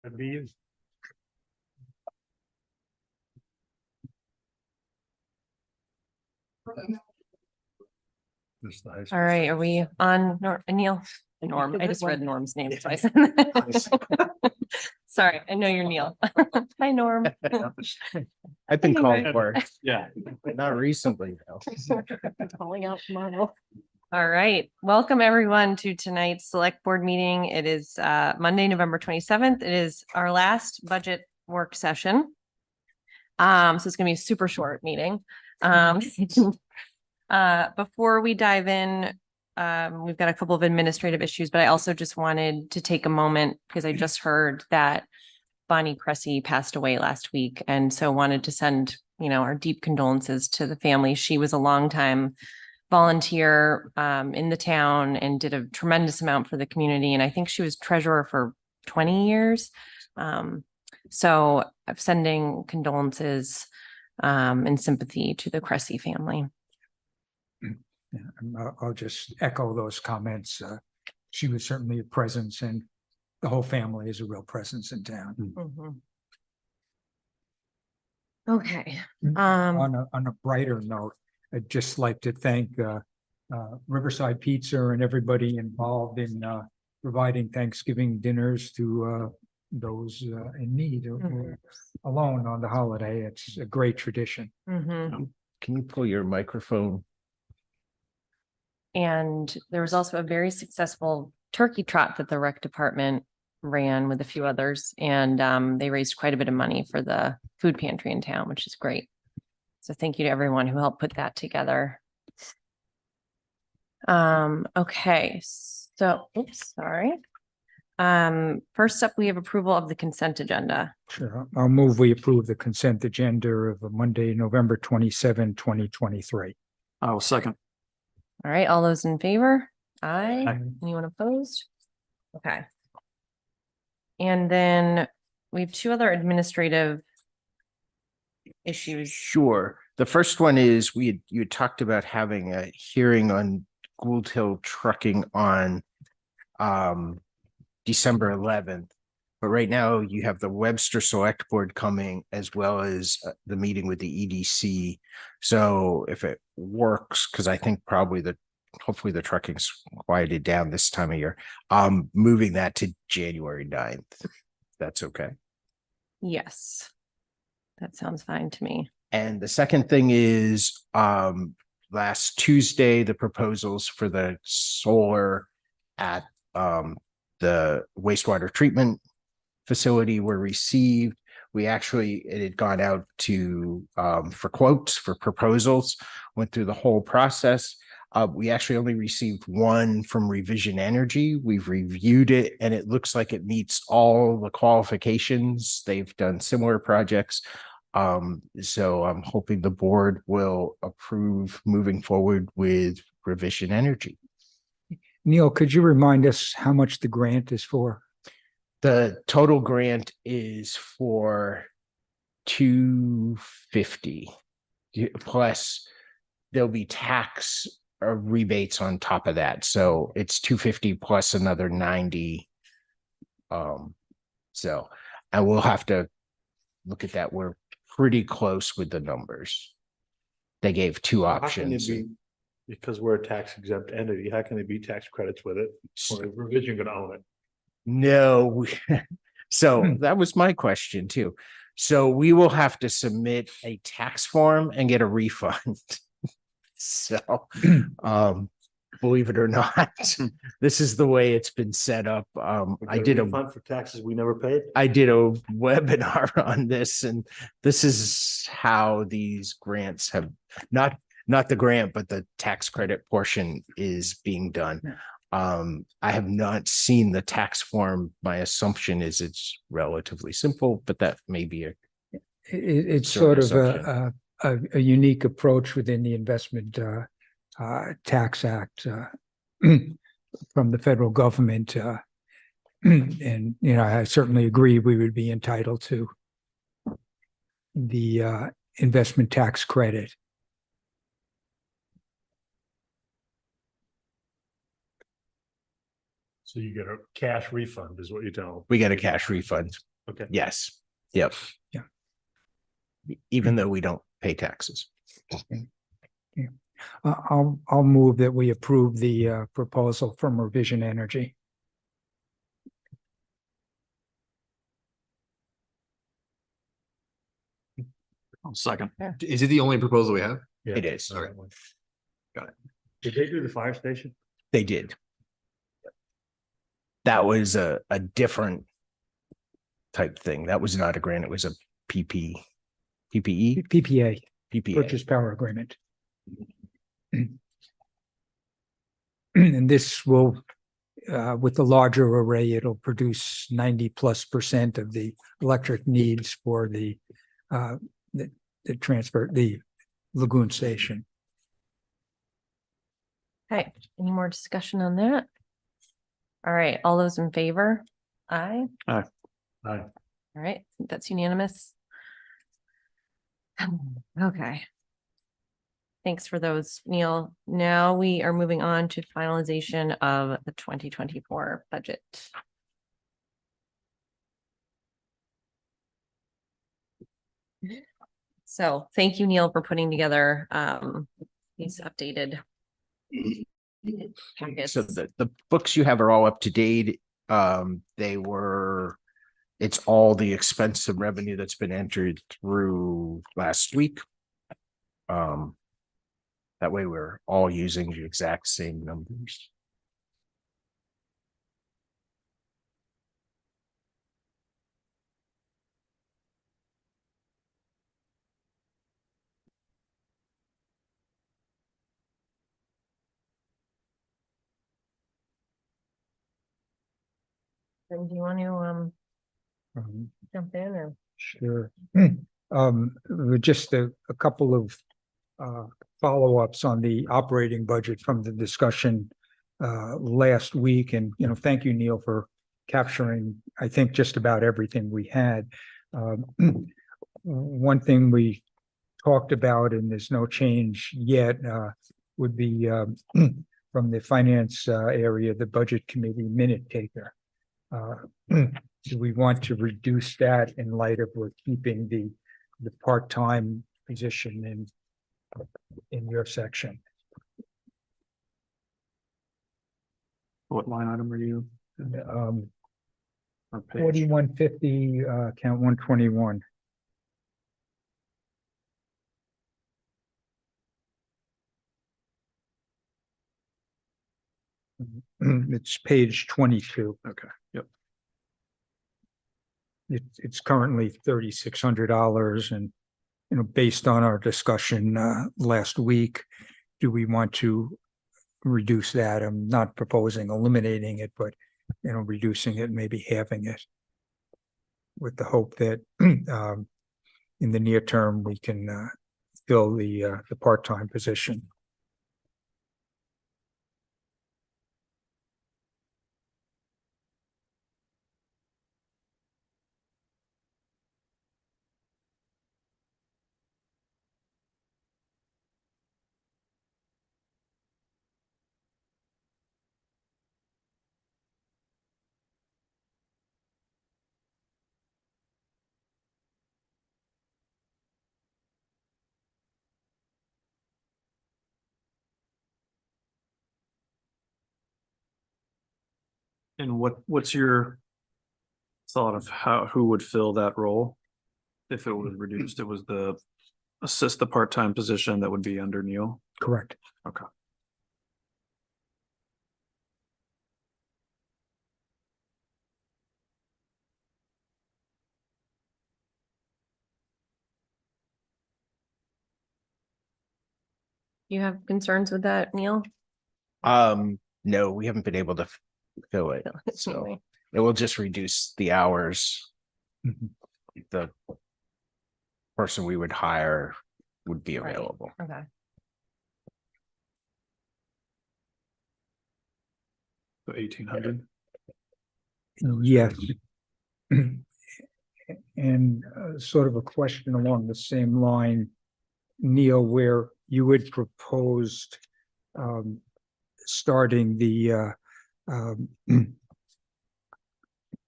That'd be you. All right, are we on Neil? Norm, I just read Norm's name twice. Sorry, I know you're Neil. Hi, Norm. I've been called worse, Yeah. not recently though. Calling out tomorrow. All right, welcome everyone to tonight's select board meeting. It is Monday, November 27th. It is our last budget work session. So it's gonna be a super short meeting. Before we dive in, we've got a couple of administrative issues, but I also just wanted to take a moment because I just heard that Bonnie Cressy passed away last week. And so wanted to send, our deep condolences to the family. She was a longtime volunteer in the town and did a tremendous amount for the community. And I think she was treasurer for 20 years. So I'm sending condolences and sympathy to the Cressy family. Yeah, I'll just echo those comments. She was certainly a presence, and the whole family is a real presence in town. Mhm. Okay. On a brighter note, I'd just like to thank Riverside Pizza and everybody involved in providing Thanksgiving dinners to those in need or alone on the holiday. It's a great tradition. Mhm. Can you pull your microphone? And there was also a very successful turkey trot that the rec department ran with a few others. And they raised quite a bit of money for the food pantry in town, which is great. So thank you to everyone who helped put that together. Okay, so oops, sorry. First up, we have approval of the consent agenda. Sure. I'll move we approve the consent agenda of Monday, November 27, 2023. I'll second. All right, all those in favor? Aye. Aye. Anyone opposed? Okay. And then we have two other administrative issues. Sure. The first one is you had talked about having a hearing on Gould Hill trucking on December 11th. But right now you have the Webster Select Board coming as well as the meeting with the EDC. So if it works, because I think probably hopefully the trucking's quieted down this time of year, moving that to January 9th. That's okay. Yes, that sounds fine to me. And the second thing is last Tuesday, the proposals for the solar at the wastewater treatment facility were received. It had gone out to for quotes for proposals, went through the whole process. We actually only received one from Revision Energy. We've reviewed it and it looks like it meets all the qualifications. They've done similar projects. So I'm hoping the board will approve moving forward with Revision Energy. Neil, could you remind us how much the grant is for? The total grant is for $250 plus there'll be tax rebates on top of that. So it's $250 plus another $90. So I will have to look at that. We're pretty close with the numbers. They gave two options. Because we're a tax exempt entity, how can there be tax credits with it? Or is Revision gonna own it? No. So that was my question too. So we will have to submit a tax form and get a refund. So, believe it or not, this is the way it's been set up. I did a refund for taxes we never paid. I did a webinar on this, and this is how these grants have not the grant, but the tax credit portion is being done. I have not seen the tax form. My assumption is it's relatively simple, but that may be It's sort of a unique approach within the Investment Tax Act from the federal government. And, I certainly agree we would be entitled to the investment tax credit. So you get a cash refund is what you tell them. we get a cash refund. Okay. Yes, yep. Yeah. Even though we don't pay taxes. I'll move that we approve the proposal from Revision Energy. Second. Is it the only proposal we have? Yeah. It is. Okay. Got it. Did they do the fire station? They did. That was a different type thing. That was not a grant. It was a PPE, PPA, PPA. Purchase Power Agreement. And this will, with the larger array, it'll produce 90+% of the electric needs for the lagoon station. Okay, any more discussion on that? All right, all those in favor? Aye. Aye. All right, that's unanimous. Okay. Thanks for those, Neil. Now we are moving on to finalization of the 2024 budget. So thank you, Neil, for putting together these updated packets. So the books you have are all up to date. It's all the expense and revenue that's been entered through last week. That way we're all using the exact same numbers. And do you want to Um, jump in or? Sure. Just a couple of follow-ups on the operating budget from the discussion last week. And, thank you, Neil, for capturing, I think, just about everything we had. One thing we talked about, and there's no change yet, would be from the finance area, the budget committee minute taker. Do we want to reduce that in light of we're keeping the part-time position in your section? What line item are you? Um, On page? 4150, count 121. It's page 22. Okay, yep. It's currently $3,600 and, based on our discussion last week, do we want to reduce that? I'm not proposing eliminating it, but, reducing it, maybe halving it, with the hope that in the near term, we can fill the part-time position. And what's your thought of who would fill that role? If it was reduced, it was the part-time position that would be under Neil. Correct. Okay. You have concerns with that, Neil? No, we haven't been able to fill it, so it will just reduce the hours. Mhm. The person we would hire would be Right. available. Okay. So 1,800. Yes. And sort of a question along the same line, Neil, where you had proposed starting the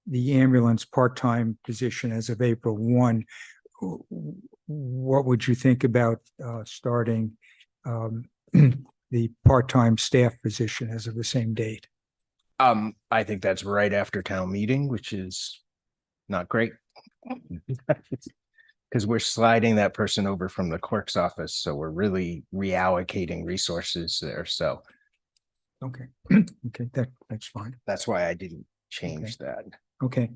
the ambulance part-time position as of April 1. What would you think about starting the part-time staff position as of the same date? I think that's right after town meeting, which is not great. Because we're sliding that person over from the clerk's office, so we're really reallocating resources there. So Okay, okay, that's fine. that's why I didn't change that. Okay.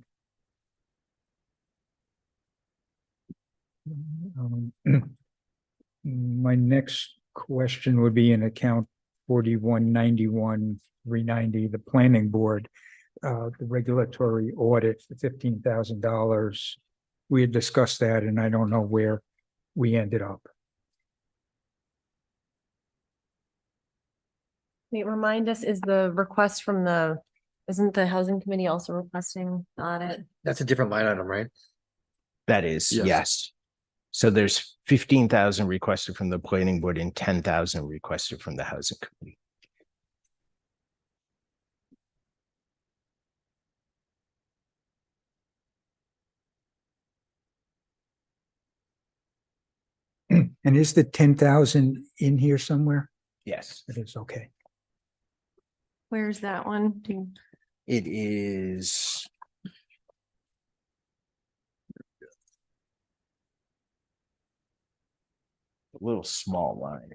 My next question would be in account 4191 390, the planning board, the regulatory audit for $15,000. We had discussed that and I don't know where we ended up. Wait, remind us, is the request from isn't the housing committee also requesting the audit? That's a different line item, right? That is, Yes. yes. So there's 15,000 requested from the planning board and 10,000 requested from the housing committee. And is the 10,000 in here somewhere? Yes, It is, okay. Where's that one? it is. A little small line.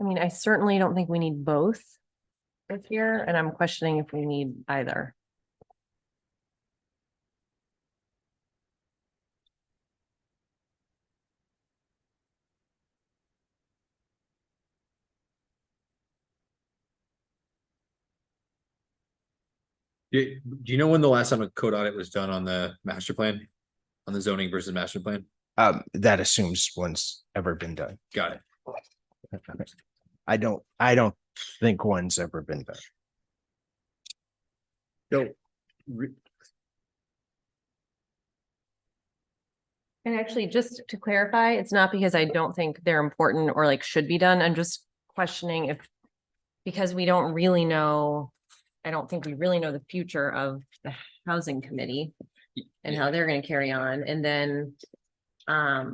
I mean, I certainly don't think we need both this year, and I'm questioning if we need either. Do you know when the last time a code audit was done on the master plan? On the zoning versus master plan? That assumes one's ever been done. Got it. I don't think one's ever been done. So, And actually, just to clarify, it's not because I don't think they're important or like should be done. I'm just questioning if, because we don't really know, I don't think we really know the future of the housing committee and how they're gonna carry on. And then, I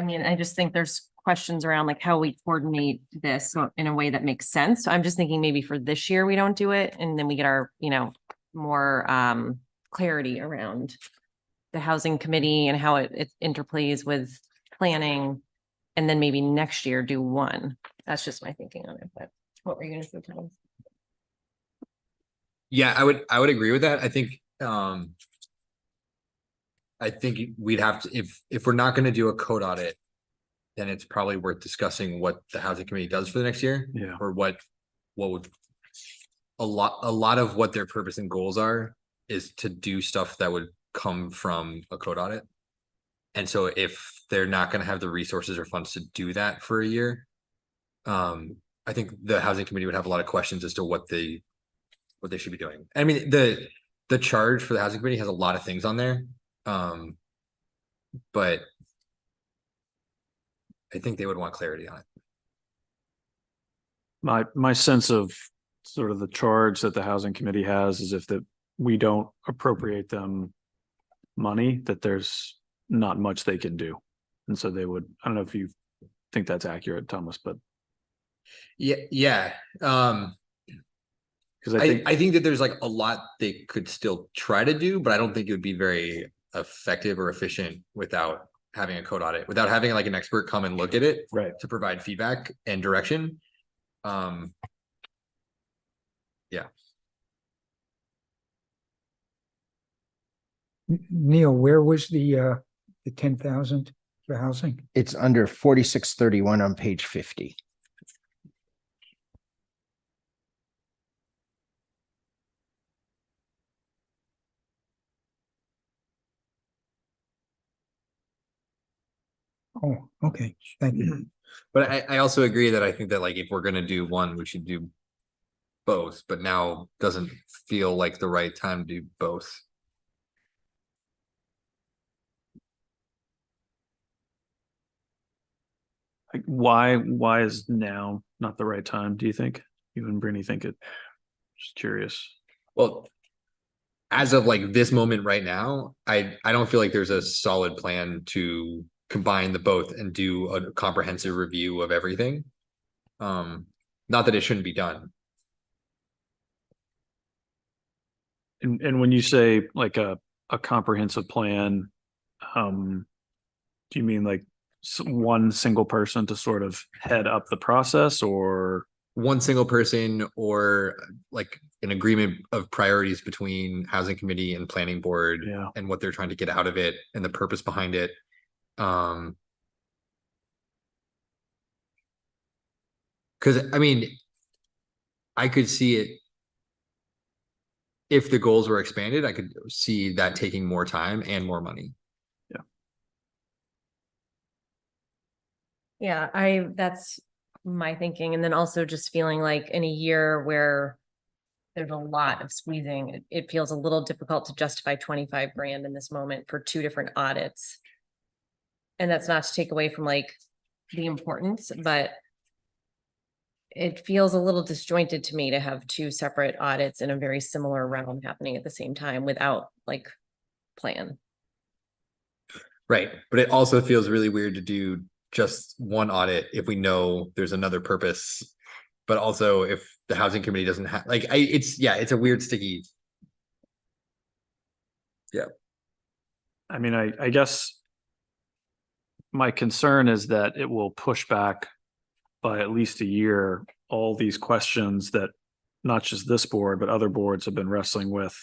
mean, I just think there's questions around like how we coordinate this in a way that makes sense. So I'm just thinking maybe for this year, we don't do it, and then we get our, more clarity around the housing committee and how it interplays with planning. And then maybe next year do one. That's just my thinking on it, but what were you gonna say, Thomas? yeah, I would agree with that. I think we'd have to, if we're not gonna do a code audit, then it's probably worth discussing what the housing committee does for the next year. Yeah. Or what would, a lot of what their purpose and goals are is to do stuff that would come from a code audit. And so if they're not gonna have the resources or funds to do that for a year, I think the housing committee would have a lot of questions as to what they should be doing. I mean, the charge for the housing committee has a lot of things on there. But I think they would want clarity on it. My sense of sort of the charge that the housing committee has is if we don't appropriate them money, that there's not much they can do. And so they would, I don't know if you think that's accurate, Thomas, but Yeah. because I think that there's like a lot they could still try to do, but I don't think it would be very effective or efficient without having a code audit, without having like an expert come and look at it right. to provide feedback and direction. Yeah. Neil, where was the 10,000 for housing? It's under 4631 on page 50. Oh, okay, thank you. But I also agree that I think that like if we're gonna do one, we should do both, but now doesn't feel like the right time to do both. Like, why is now not the right time, do you think? You and Brittany think it? Just curious. Well, as of like this moment right now, I don't feel like there's a solid plan to combine the both and do a comprehensive review of everything. Not that it shouldn't be done. And when you say like a comprehensive plan, do you mean like one single person to sort of head up the process, or? One single person or like an agreement of priorities between housing committee and planning board Yeah. and what they're trying to get out of it and the purpose behind it. Because I mean, I could see it if the goals were expanded, I could see that taking more time and more money. Yeah, that's my thinking. And then also just feeling like in a year where there's a lot of squeezing, it feels a little difficult to justify 25 grand in this moment for 2 different audits. And that's not to take away from like the importance, but it feels a little disjointed to me to have 2 separate audits in a very similar realm happening at the same time without like plan. Right. But it also feels really weird to do just one audit if we know there's another purpose. But also if the housing committee doesn't have like it's a weird sticky. Yeah. I mean, I guess my concern is that it will push back by at least a year all these questions that not just this board, but other boards have been wrestling with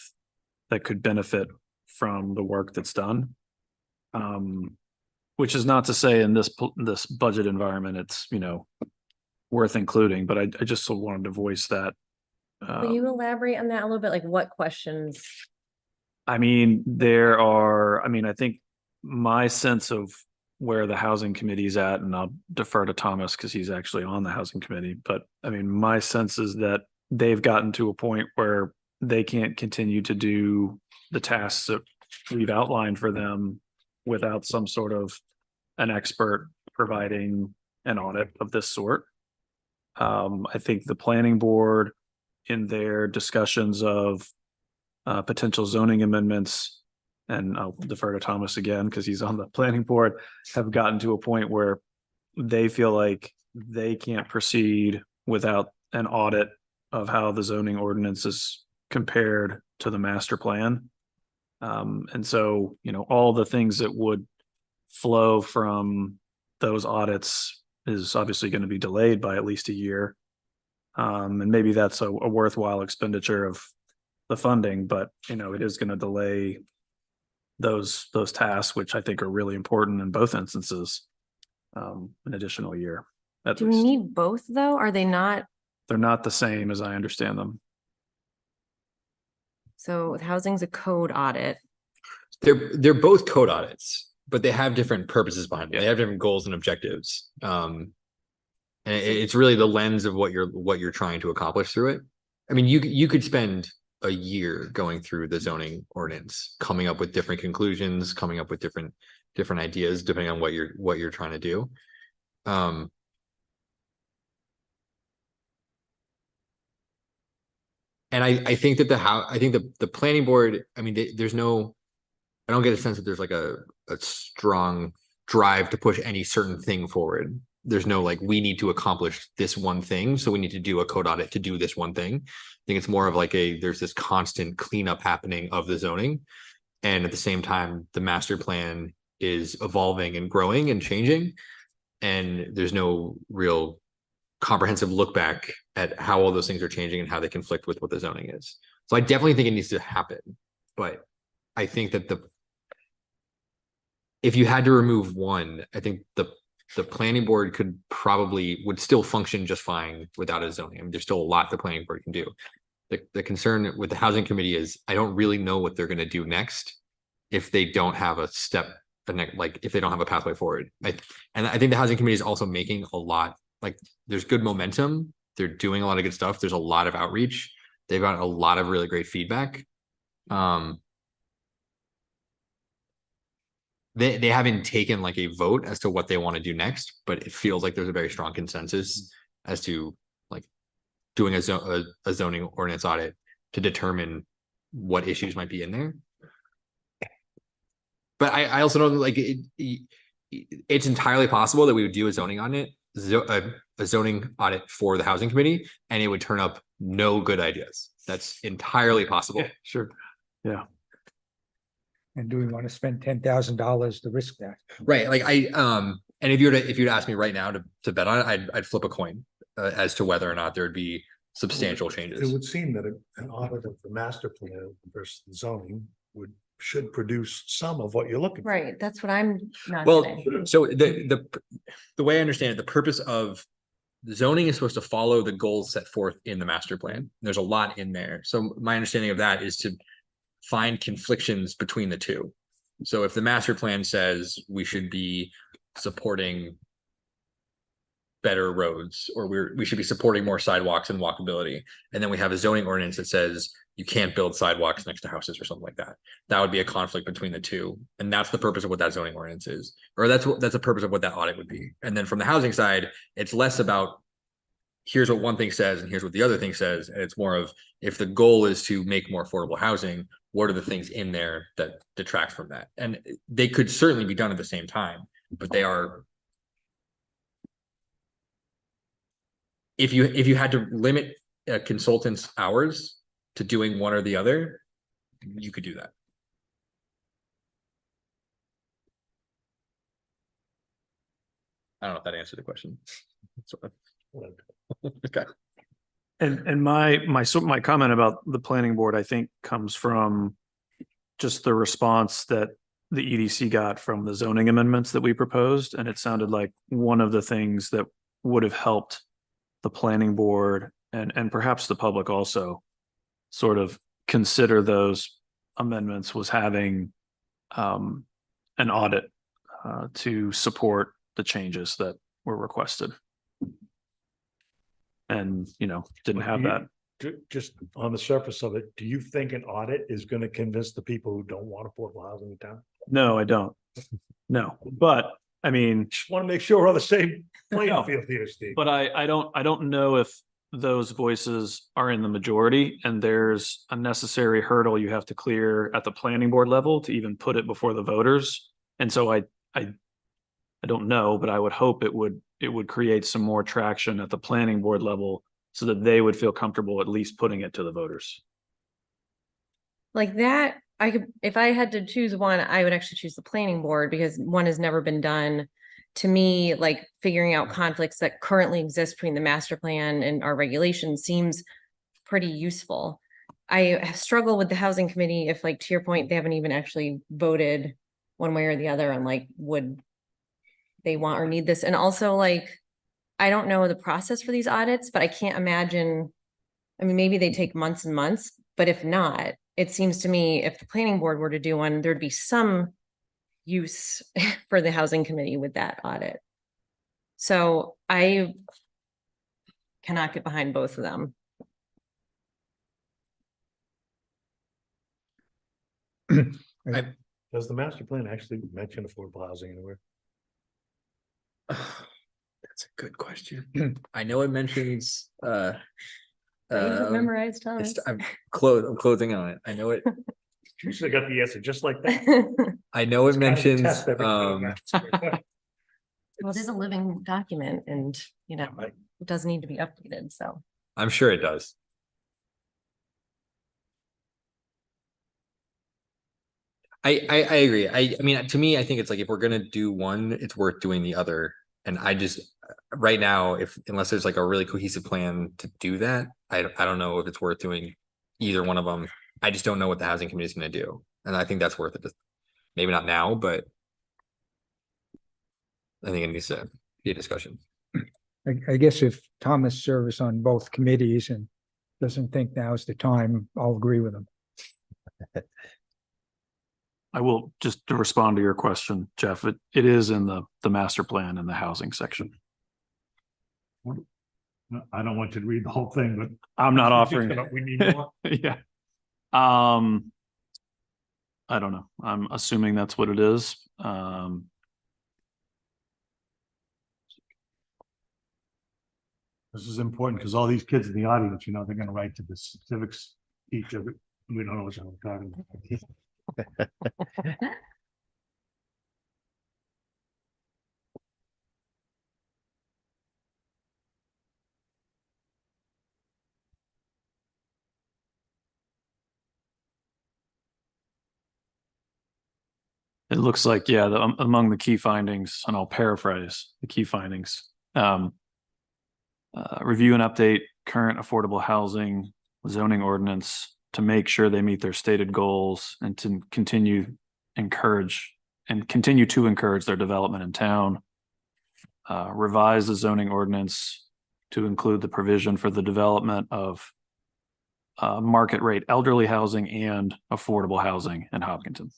that could benefit from the work that's done. Which is not to say in this budget environment, it's, worth including, but I just wanted to voice that. Will you elaborate on that a little bit? Like what questions? I think my sense of where the housing committee is at, and I'll defer to Thomas because he's actually on the housing committee, but I mean, my sense is that they've gotten to a point where they can't continue to do the tasks that we've outlined for them without some sort of an expert providing an audit of this sort. I think the planning board in their discussions of potential zoning amendments, and I'll defer to Thomas again because he's on the planning board, have gotten to a point where they feel like they can't proceed without an audit of how the zoning ordinance is compared to the master plan. And so, all the things that would flow from those audits is obviously going to be delayed by at least a year. And maybe that's a worthwhile expenditure of the funding, but it is going to delay those tasks, which I think are really important in both instances, an additional year. Do we need both though? Are they not? They're not the same as I understand them. So housing's a code audit. They're both code audits, but they have different purposes behind them. They have different goals and objectives. And it's really the lens of what you're trying to accomplish through it. I mean, you could spend a year going through the zoning ordinance, coming up with different conclusions, coming up with different ideas, depending on what you're trying to do. And I think that the planning board, I mean, I don't get a sense that there's like a strong drive to push any certain thing forward. There's no like, we need to accomplish this one thing, so we need to do a code audit to do this one thing. I think it's more of like there's this constant cleanup happening of the zoning. And at the same time, the master plan is evolving and growing and changing. And there's no real comprehensive look back at how all those things are changing and how they conflict with what the zoning is. So I definitely think it needs to happen. But I think that if you had to remove one, I think the planning board would still function just fine without a zoning. I mean, there's still a lot the planning board can do. The concern with the housing committee is I don't really know what they're going to do next if they don't have a step, like if they don't have a pathway forward. And I think the housing committee is also making a lot, like there's good momentum. They're doing a lot of good stuff. There's a lot of outreach. They've got a lot of really great feedback. they haven't taken like a vote as to what they want to do next, but it feels like there's a very strong consensus as to like doing a zoning ordinance audit to determine what issues might be in there. But I also know like it's entirely possible that we would do a zoning audit, a zoning audit for the housing committee, and it would turn up no good ideas. That's entirely possible. Yeah, sure. Yeah. And do we want to spend $10,000 to risk that? Right. Like and if you'd ask me right now to bet on it, I'd flip a coin as to whether or not there would be substantial It changes. would seem that an audit of the master plan versus the zoning should produce some of what you're looking for. Right, that's what I'm not Well, getting. so the way I understand it, the purpose of the zoning is supposed to follow the goals set forth in the master plan. There's a lot in there. So my understanding of that is to find conflictions between the two. So if the master plan says we should be supporting better roads, or we should be supporting more sidewalks and walkability, and then we have a zoning ordinance that says you can't build sidewalks next to houses or something like that, that would be a conflict between the two. And that's the purpose of what that zoning ordinance is, or that's the purpose of what that audit would be. And then from the housing side, it's less about here's what one thing says and here's what the other thing says. And it's more of, if the goal is to make more affordable housing, what are the things in there that detract from that? And they could certainly be done at the same time, but they are. If you had to limit a consultant's hours to doing one or the other, you could do that. I don't know if that answered the question. Okay. And my comment about the planning board, I think, comes from just the response that the EDC got from the zoning amendments that we proposed. And it sounded like one of the things that would have helped the planning board and perhaps the public also sort of consider those amendments was having an audit to support the changes that were requested. And, didn't have that. Just on the surface of it, do you think an audit is going to convince the people who don't want affordable housing in town? No, I don't. No, but I mean, Just want to make sure we're on the same playing No. field here, Steve. but I don't know if those voices are in the majority, and there's a necessary hurdle you have to clear at the planning board level to even put it before the voters. And so I don't know, but I would hope it would create some more traction at the planning board level so that they would feel comfortable at least putting it to the voters. Like that, if I had to choose one, I would actually choose the planning board, because one has never been done. To me, like figuring out conflicts that currently exist between the master plan and our regulations seems pretty useful. I have struggled with the housing committee if, like, to your point, they haven't even actually voted one way or the other on like, would they want or need this? And also, like, I don't know the process for these audits, but I can't imagine, I mean, maybe they take months and months, but if not, it seems to me if the planning board were to do one, there'd be some use for the housing committee with that audit. So I cannot get behind both of them. Does the master plan actually mention affordable housing anywhere? That's a good question. I know it mentions You have um, memorized, Thomas. I'm closing on it. I know it. You should have got the answer just like that. I know it It's kind of a mentions test every time. Well, it is a living document, and Right. it does need to be updated, so. I'm sure it does. I agree. I mean, to me, I think it's like if we're gonna do one, it's worth doing the other. And I just right now, unless there's like a really cohesive plan to do that, I don't know if it's worth doing either one of them. I just don't know what the housing committee is gonna do, and I think that's worth it. Maybe not now, but I think it needs to be a discussion. I guess if Thomas serves on both committees and doesn't think now's the time, I'll agree with him. I will, just to respond to your question, Jeff, it is in the master plan in the housing section. I don't want you to read the whole thing, but I'm not offering. we need more. Yeah. I don't know. I'm assuming that's what it is. This is important because all these kids in the audience, you know, they're gonna write to the civics teacher. We don't know what's on the card. It looks like, yeah, among the key findings, and I'll paraphrase the key findings. Review and update current affordable housing zoning ordinance to make sure they meet their stated goals and to continue to encourage their development in town. Revise the zoning ordinance to include the provision for the development of market rate elderly housing and affordable housing in Hopkinton.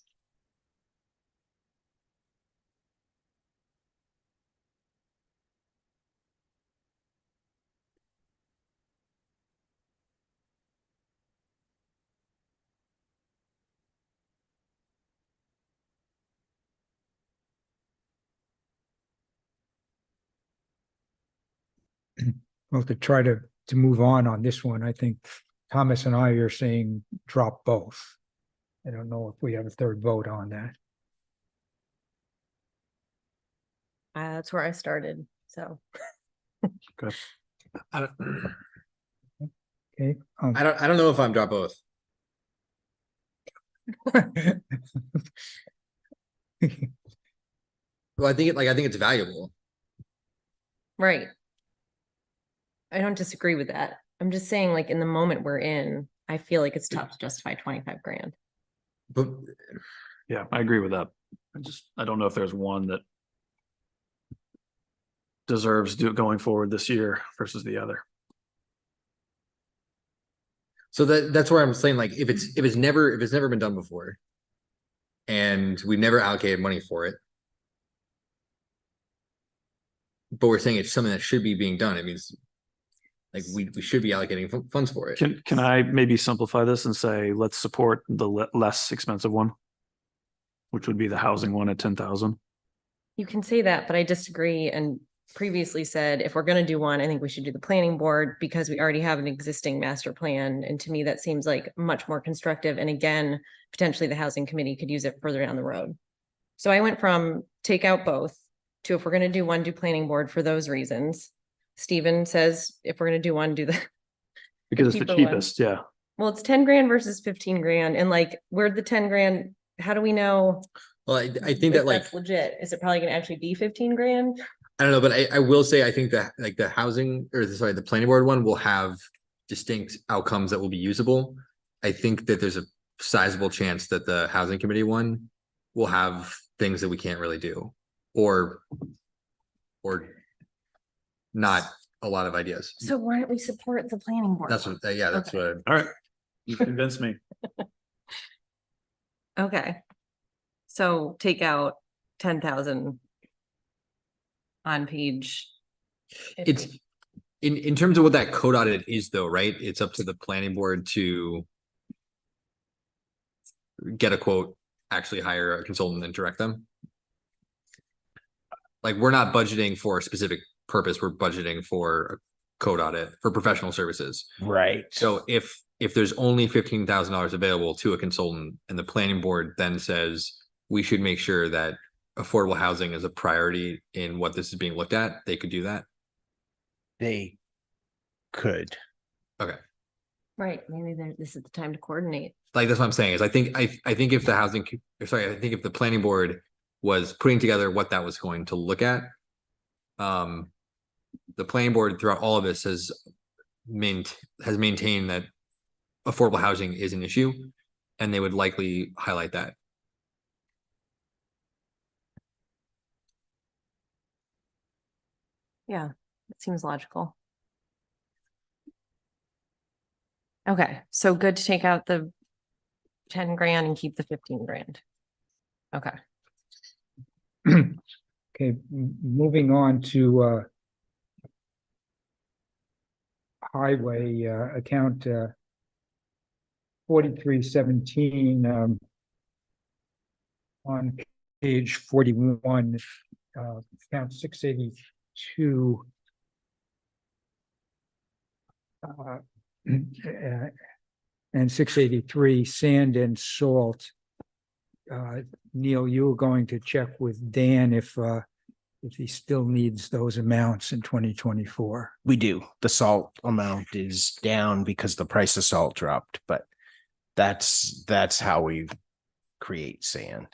Well, to try to move on this one, I think Thomas and I are saying drop both. I don't know if we have a third vote on that. That's where I started, so. I don't, Okay. I don't know if I'm drop both. Well, I think it's valuable. Right. I don't disagree with that. I'm just saying, like, in the moment we're in, I feel like it's tough to justify 25 grand. But Yeah, I agree with that. I don't know if there's one that deserves going forward this year versus the other. so that's where I'm saying, like, if it's never been done before, and we've never allocated money for it, but we're saying it's something that should be being done, it means like we should be allocating funds for it. Can I maybe simplify this and say, let's support the less expensive one, which would be the housing one at 10,000? You can say that, but I disagree and previously said, if we're going to do one, I think we should do the planning board because we already have an existing master plan. And to me, that seems like much more constructive. And again, potentially the housing committee could use it further down the road. So I went from take out both to, if we're going to do one, do planning board for those reasons. Stephen says, if we're going to do one, do the Because it's the cheaper one. cheapest, yeah. Well, it's 10 grand versus 15 grand. And like, where'd the 10 grand? How do we know Well, I think if that, like, that's legit? Is it probably going to actually be 15 grand? I don't know, but I will say, I think that, like, the housing, or the planning board one will have distinct outcomes that will be usable. I think that there's a sizable chance that the housing committee one will have things that we can't really do, or not a lot of ideas. So why don't we support the planning board? That's what, yeah, that's Okay. what. All right. You convinced me. Okay. So take out 10,000 on page. It's 50. in terms of what that code audit is, though, right? It's up to the planning board to get a quote, actually hire a consultant and direct them. Like, we're not budgeting for a specific purpose, we're budgeting for a code audit for professional services. Right. So if there's only $15,000 available to a consultant, and the planning board then says we should make sure that affordable housing is a priority in what this is being looked at, they could do that. They could. Okay. Right. Maybe this is the time to coordinate. Like, that's what I'm saying, is I think if the I think if the planning board was putting together what that was going to look at, the planning board throughout all of this has maintained that affordable housing is an issue, and they would likely highlight that. Yeah, it seems logical. Okay, so good to take out the 10 grand and keep the 15 grand. Okay. Okay, moving on to highway account 4317. on page 41, count 682. And 683, sand and salt. Neil, you were going to check with Dan if he still needs those amounts in 2024. We do. The salt amount is down because the price of salt dropped, but that's how we create sand.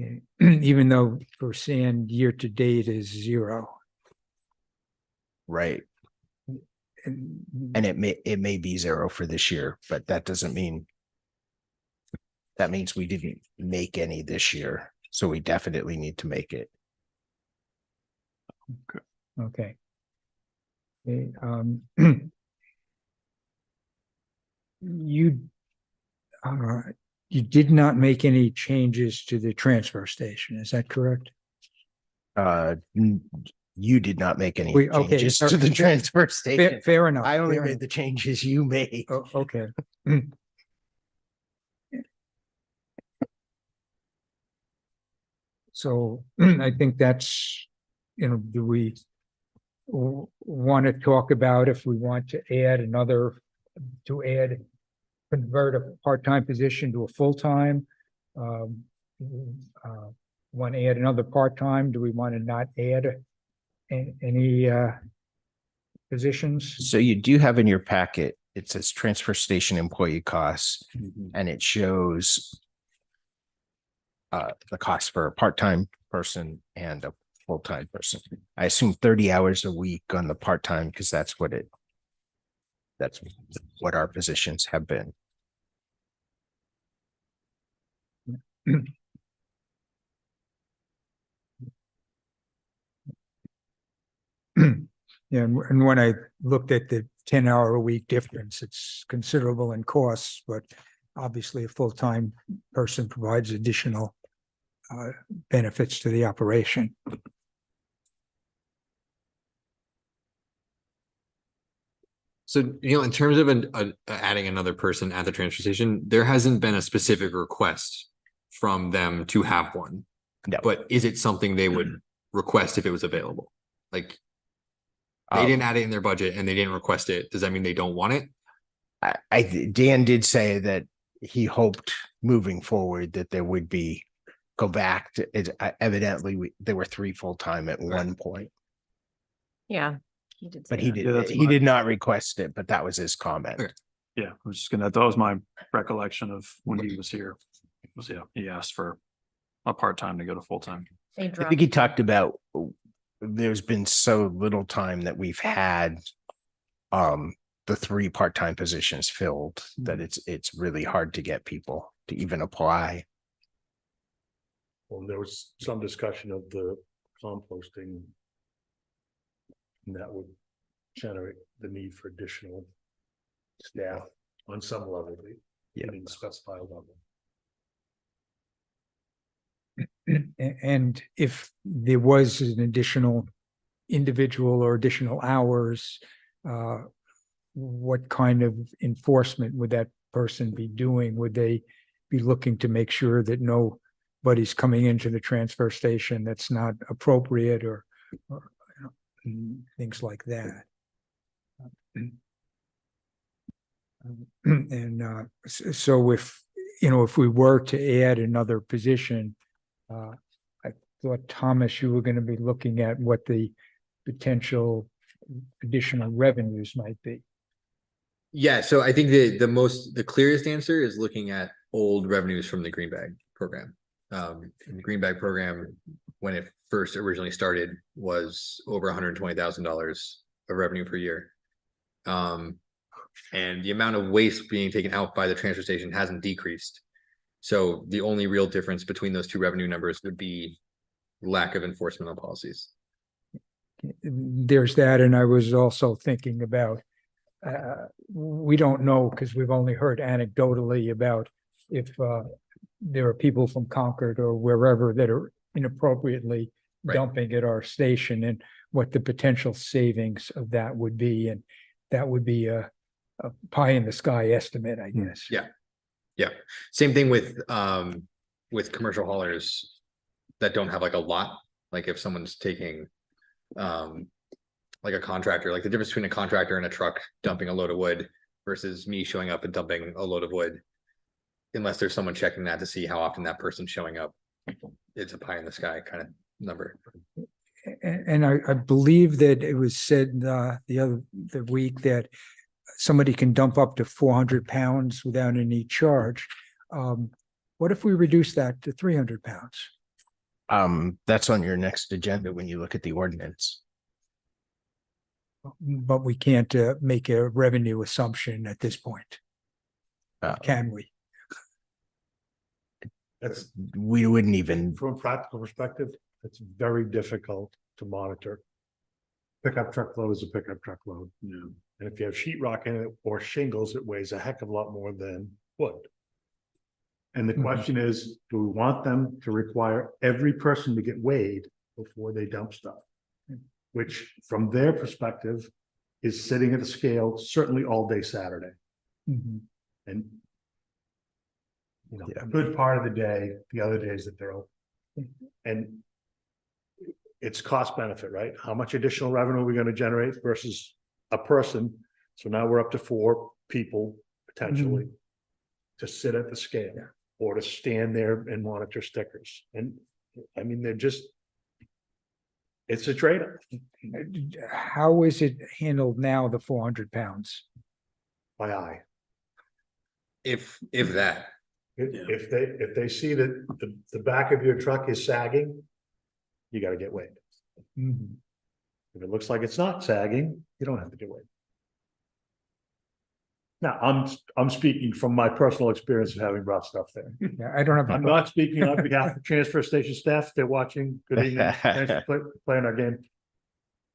Okay. Even though for sand year to date is 0. Right. And it may be 0 for this year, but that doesn't mean. That means we didn't make any this year, so we definitely need to make it. Okay. Okay, you did not make any changes to the transfer station, is that correct? You did not make any Okay, changes to the transfer station. Fair enough. I only fair made enough. the changes you made. Oh, okay. So I think that's, do we want to talk about if we want to convert a part-time position to a full-time? Want to add another part-time? Do we want to not add any positions? So you do have in your packet, it says transfer station employee costs, and it shows the cost for a part-time person and a full-time person. I assume 30 hours a week on the part-time because that's what our positions have been. Yeah, and when I looked at the 10-hour-a-week difference, it's considerable in costs, but obviously a full-time person provides additional benefits to the operation. So, in terms of adding another person at the transfer station, there hasn't been a specific request from them to have one. No. But is it something they would request if it was available? Like, they didn't add it in their budget and they didn't request it. Does that mean they don't want it? Dan did say that he hoped moving forward that there would go back to it. Evidently, there were 3 full-time at one point, Yeah. He did say but he that. Yeah, that's he my- did not request it, but that was his comment. Okay. Yeah, I was just that was my recollection of when he was here. He asked for a part-time to go to full-time. They I dropped. think he talked about there's been so little time that we've had the 3 part-time positions filled that it's really hard to get people to even apply. Well, there was some discussion of the composting. And that would generate the need for additional staff on some level. Yeah. Didn't specify a level. And if there was an additional individual or additional hours, what kind of enforcement would that person be doing? Would they be looking to make sure that nobody's coming into the transfer station that's not appropriate or things like that? And so if we were to add another position, I thought, Thomas, you were going to be looking at what the potential additional revenues might be. Yeah, so I think the clearest answer is looking at old revenues from the Green Bag program. The Green Bag program, when it first originally started, was over $120,000 of revenue per year. And the amount of waste being taken out by the transfer station hasn't decreased. So the only real difference between those 2 revenue numbers would be lack of enforcement on policies. There's that, and I was also thinking about, we don't know because we've only heard anecdotally about if there are people from Concord or wherever that are inappropriately Right. dumping at our station, and what the potential savings of that would be, and that would be a pie in the sky estimate, I guess. Yeah. Same thing with with commercial haulers that don't have like a lot, like if someone's taking like a contractor, like the difference between a contractor and a truck dumping a load of wood versus me showing up and dumping a load of wood. Unless there's someone checking that to see how often that person's showing up, it's a pie in the sky kind of number. And I believe that it was said the week that somebody can dump up to 400 pounds without any charge. What if we reduce that to 300 pounds? That's on your next agenda when you look at the ordinance. But we can't make a revenue assumption at this point, can we? That's, We wouldn't even, from a practical perspective, it's very difficult to monitor. Pickup truck load is a pickup truck load. Yeah. And if you have sheetrock in it or shingles, it weighs a heck of a lot more than wood. And the Mhm. question is, do we want them to require every person to get weighed before they dump stuff? Which, from their perspective, is sitting at the scale certainly all day Saturday. Mhm. And you know, Yeah. a good part of the day, the other days that they're open. And it's cost benefit, right? How much additional revenue are we gonna generate versus a person? So now we're up to 4 people potentially to sit at the scale or to stand there and monitor stickers. And I mean, they're just, it's a trade-off How is it handled now, the 400 pounds? by eye. If that, If they see that the back of your truck is sagging, you gotta get weighed. Mhm. If it looks like it's not sagging, you don't have to get weighed. Now, I'm speaking from my personal experience of having brought stuff there. Yeah, I don't have. I'm not speaking on behalf of transfer station staff. They're watching. Good evening. Thanks for playing our game.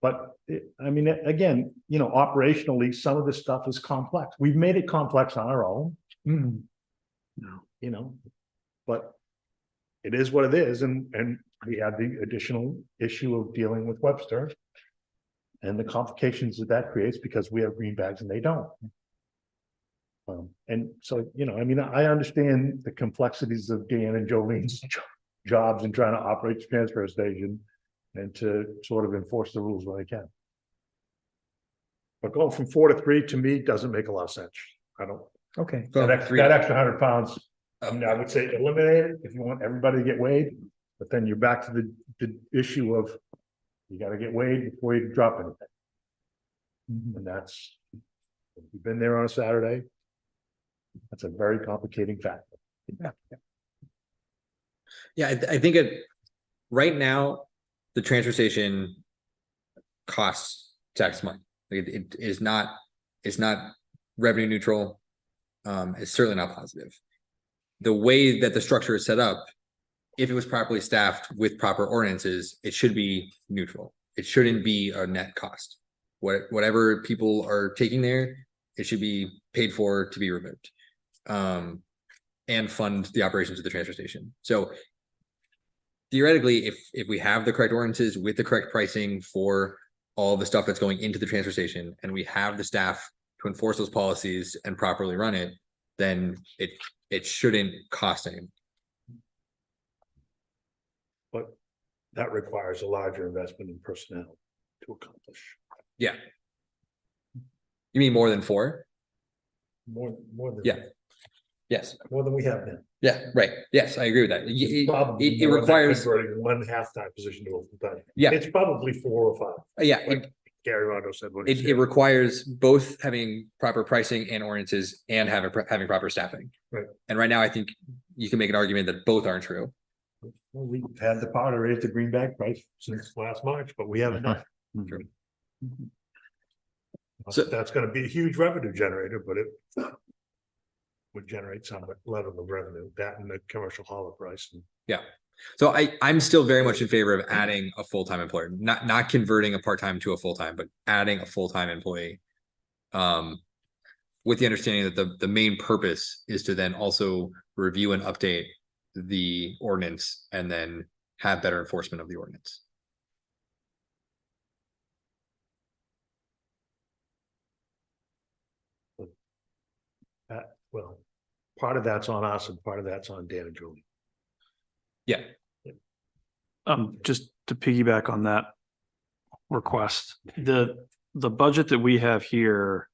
But I mean, again, you know, operationally, some of this stuff is complex. We've made it complex on our own, Mhm. you know, but it is what it is. And we have the additional issue of dealing with Webster and the complications that creates because we have green bags and they don't. And so, you know, I mean, I understand the complexities of Dan and Jolene's jobs and trying to operate the transfer station and to sort of enforce the rules where they can. But going from 4 to 3 to me doesn't make a lot of sense. I don't, Okay. so that extra 100 pounds, I mean, I would say eliminate it if you want everybody to get weighed, but then you're back to the issue of you gotta get weighed before you drop anything. Mhm. And that's, if you've been there on a Saturday, that's a very complicating factor. yeah, I think right now, the transfer station costs tax money. Like it is not, it's not revenue neutral. It's certainly not positive. The way that the structure is set up, if it was properly staffed with proper ordinances, it should be neutral. It shouldn't be a net cost. Whatever people are taking there, it should be paid for to be removed. And fund the operations of the transfer station. So theoretically, if we have the correct ordinances with the correct pricing for all the stuff that's going into the transfer station, and we have the staff to enforce those policies and properly run it, then it shouldn't cost anything. But that requires a larger investment in personnel to accomplish Yeah. You mean more than 4? more than. Yeah. Yes. More than we have now. Yeah. Right. Yes, I agree with that. It's probably It more than requires. converting 1 half-time position to a full-time. Yeah. It's probably 4 or 5. Yeah. Like Gary Rondo said. What he It said. requires both having proper pricing and ordinances and having proper staffing. Right. And right now, I think you can make an argument that both aren't true. Well, we've had the power to raise the greenback price since last March, but we haven't done it. True. So- That's gonna be a huge revenue generator, but it would generate some level of revenue, that and the commercial hauler price. Yeah. So I'm still very much in favor of adding a full-time employer, not converting a part-time to a full-time, but adding a full-time employee. With the understanding that the main purpose is to then also review and update the ordinance and then have better enforcement of the ordinance. Well, part of that's on us and part of that's on Dan and Julie. Yeah, Just to piggyback on that request, the budget that we have here,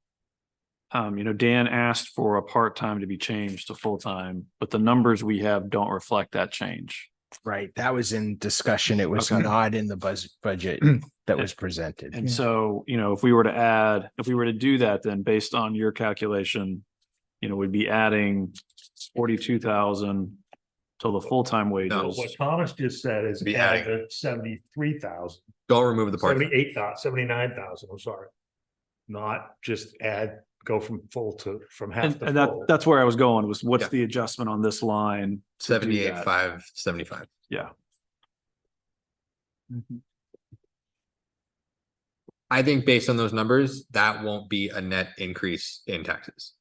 Dan asked for a part-time to be changed to full-time, but the numbers we have don't reflect that change. Right, that was in discussion. It was Okay. not in the budget that was presented. And so, if we were to do that, then based on your calculation, we'd be adding 42,000 till the full-time wages. What Thomas just said is Be add adding. the 73,000, don't remove the part. 78,000, 79,000, I'm sorry. Not just go from full from half And, to and full. that's where I was going, was what's Yeah. the adjustment on this line? to do 78, that? 575. Yeah. I think based on those numbers, that won't be a net increase in taxes.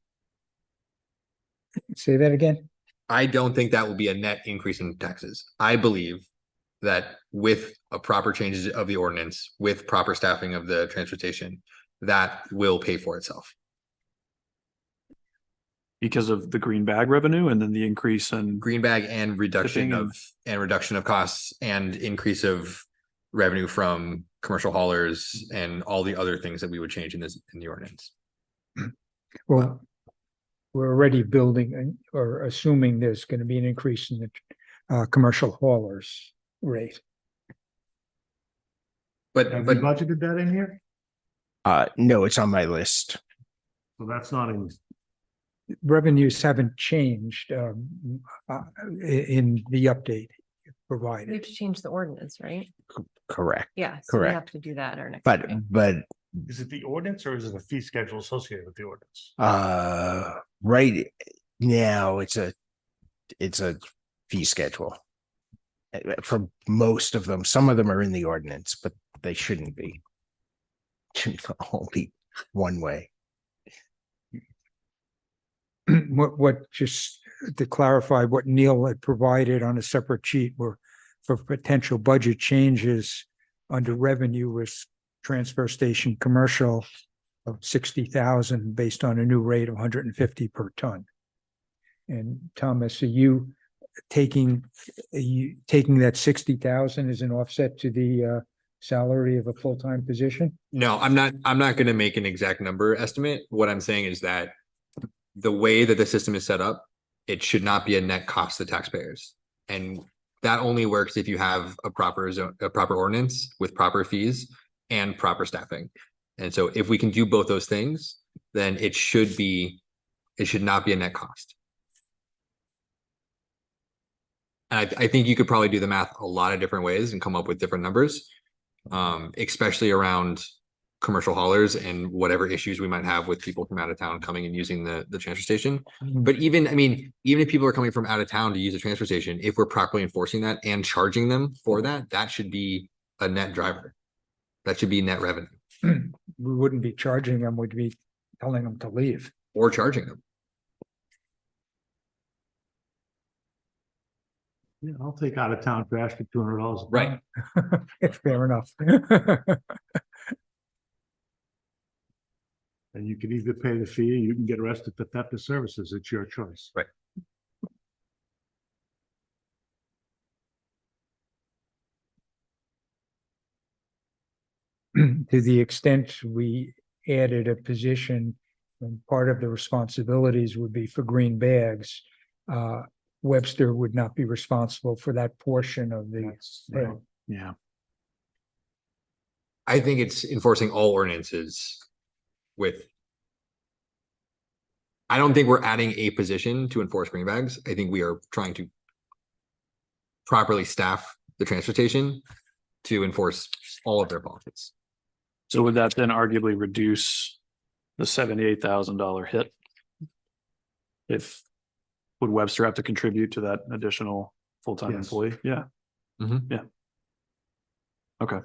Say that again? I don't think that will be a net increase in taxes. I believe that with a proper changes of the ordinance, with proper staffing of the transportation, that will pay for itself. Because of the green bag revenue and then the increase in, Green bag and reduction Shipping of reduction of costs and increase of revenue from commercial haulers and all the other things that we would change in the ordinance. Well, we're already building or assuming there's going to be an increase in the commercial haulers rate. But Have you but budgeted that in here? No, it's on my list. So that's not in, Revenues haven't changed in the update We provided. have to change the ordinance, right? Correct. Yeah, so we Correct. have to do that at our next But, meeting. is it the ordinance or is it a fee schedule associated with the ordinance? right now it's a fee schedule. For most of them, some of them are in the ordinance, but they shouldn't be. Shouldn't all be one way. What, just to clarify, what Neil had provided on a separate sheet were for potential budget changes under revenue was transfer station commercial of 60,000 based on a new rate of 150 per ton. And Thomas, are you taking that 60,000 as an offset to the salary of a full-time position? no, I'm not going to make an exact number estimate. What I'm saying is that the way that the system is set up, it should not be a net cost to taxpayers. And that only works if you have a proper ordinance with proper fees and proper staffing. And so if we can do both those things, then it should not be a net cost. And I think you could probably do the math a lot of different ways and come up with different numbers, especially around commercial haulers and whatever issues we might have with people from out of town coming and using the transfer station. But even if people are coming from out of town to use a transfer station, if we're properly enforcing that and charging them for that, that should be a net driver. That should be net revenue We wouldn't be charging them, we'd be telling them to leave. or charging them. Yeah, I'll take out of town trash for $200. Right. Fair enough. And you can either pay the fee or you can get arrested for theft of services. It's your choice. Right. To the extent we added a position, and part of the responsibilities would be for green bags, Webster would not be responsible for that portion of the. Right. yeah. I think it's enforcing all ordinances with. I don't think we're adding a position to enforce green bags. I think we are trying to properly staff the transportation to enforce all of their policies. So would that then arguably reduce the $78,000 hit? Would Webster have to contribute to that additional full-time Yes. employee? Yeah. Mhm. Yeah. Okay.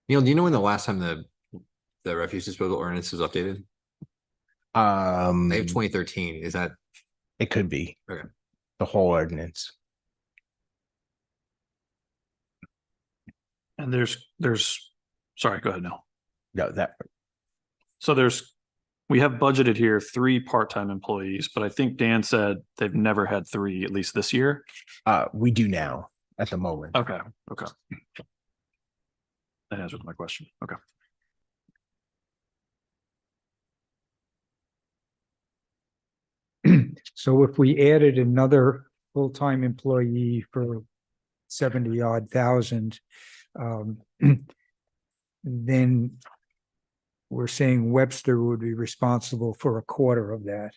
Neil, do you know when the last time the refuse disposal ordinance was updated? I have 2013. Is that It could be. Okay. The whole ordinance. And sorry, go ahead now. No, that, So we have budgeted here 3 part-time employees, but I think Dan said they've never had 3, at least this year. we do now at the moment. Okay. That answers my question. Okay. So if we added another full-time employee for 70 odd thousand, then we're saying Webster would be responsible for a quarter of that.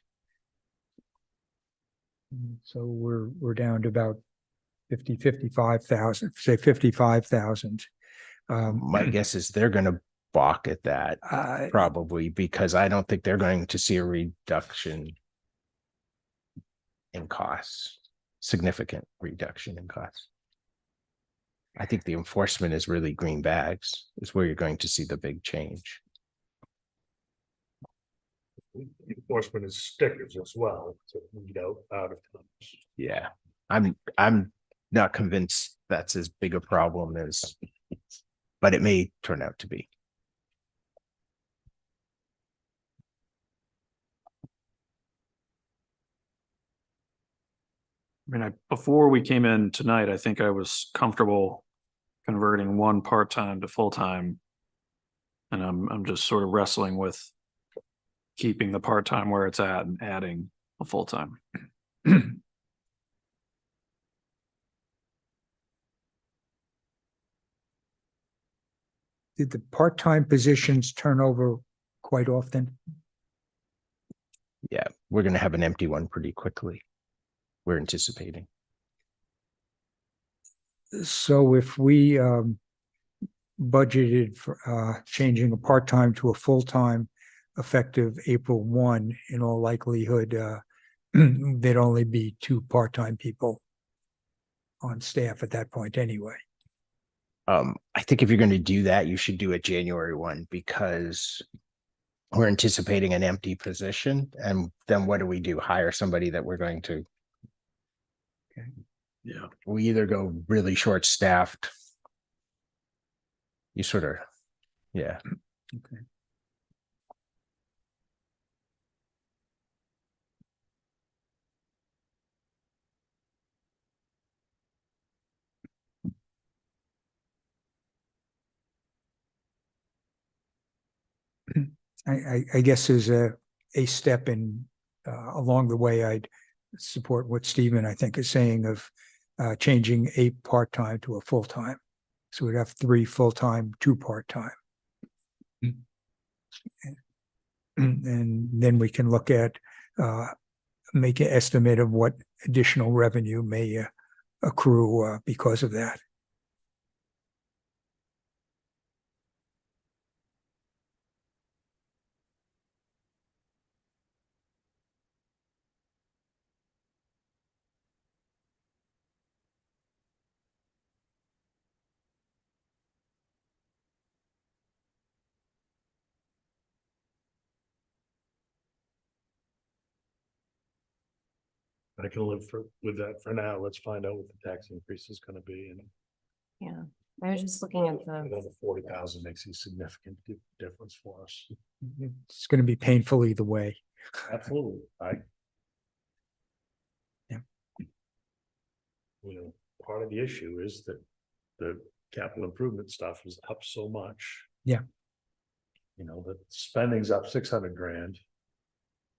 So we're down to about 55,000, say 55,000. My guess is they're gonna balk at that probably because I don't think they're going to see a reduction in costs, significant reduction in costs. I think the enforcement is really green bags is where you're going to see the big change. Enforcement is stickers as well, to weed out of times. Yeah, I'm not convinced that's as big a problem as, but it may turn out to be. I mean, before we came in tonight, I think I was comfortable converting 1 part-time to full-time. And I'm just sort of wrestling with keeping the part-time where it's at and adding a full-time. Did the part-time positions turn over quite often? Yeah, we're gonna have an empty one pretty quickly. We're anticipating. So if we budgeted for changing a part-time to a full-time effective April 1, in all likelihood, there'd only be 2 part-time people on staff at that point anyway. I think if you're going to do that, you should do a January 1 because we're anticipating an empty position. And then what do we do? Hire somebody that we're going to. Yeah. We either go really short staffed. You sort of, yeah. Okay. I guess as a step in along the way, I'd support what Stephen, I think, is saying of changing a part-time to a full-time. So we'd have 3 full-time, 2 part-time. And then we can look at make an estimate of what additional revenue may accrue because of that. I can live with that for now. Let's find out what the tax increase is gonna be, and Yeah, I was just looking at the, another 40,000 makes a significant difference for us. It's going to be painful either way. Absolutely, Yeah. Part of the issue is that the capital improvement stuff is up so much. Yeah. The spending's up 600 grand.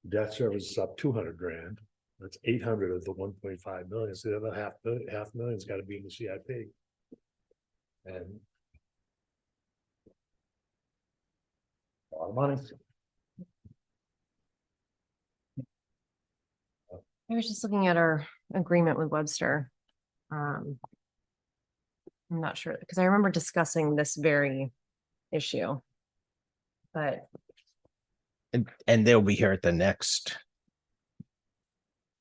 Debt service is up 200 grand. That's 800 of the 1.5 million. So the other half million's got to be in the CIP. And a lot of money. I was just looking at our agreement with Webster. I'm not sure, because I remember discussing this very issue. But And they'll be here at the next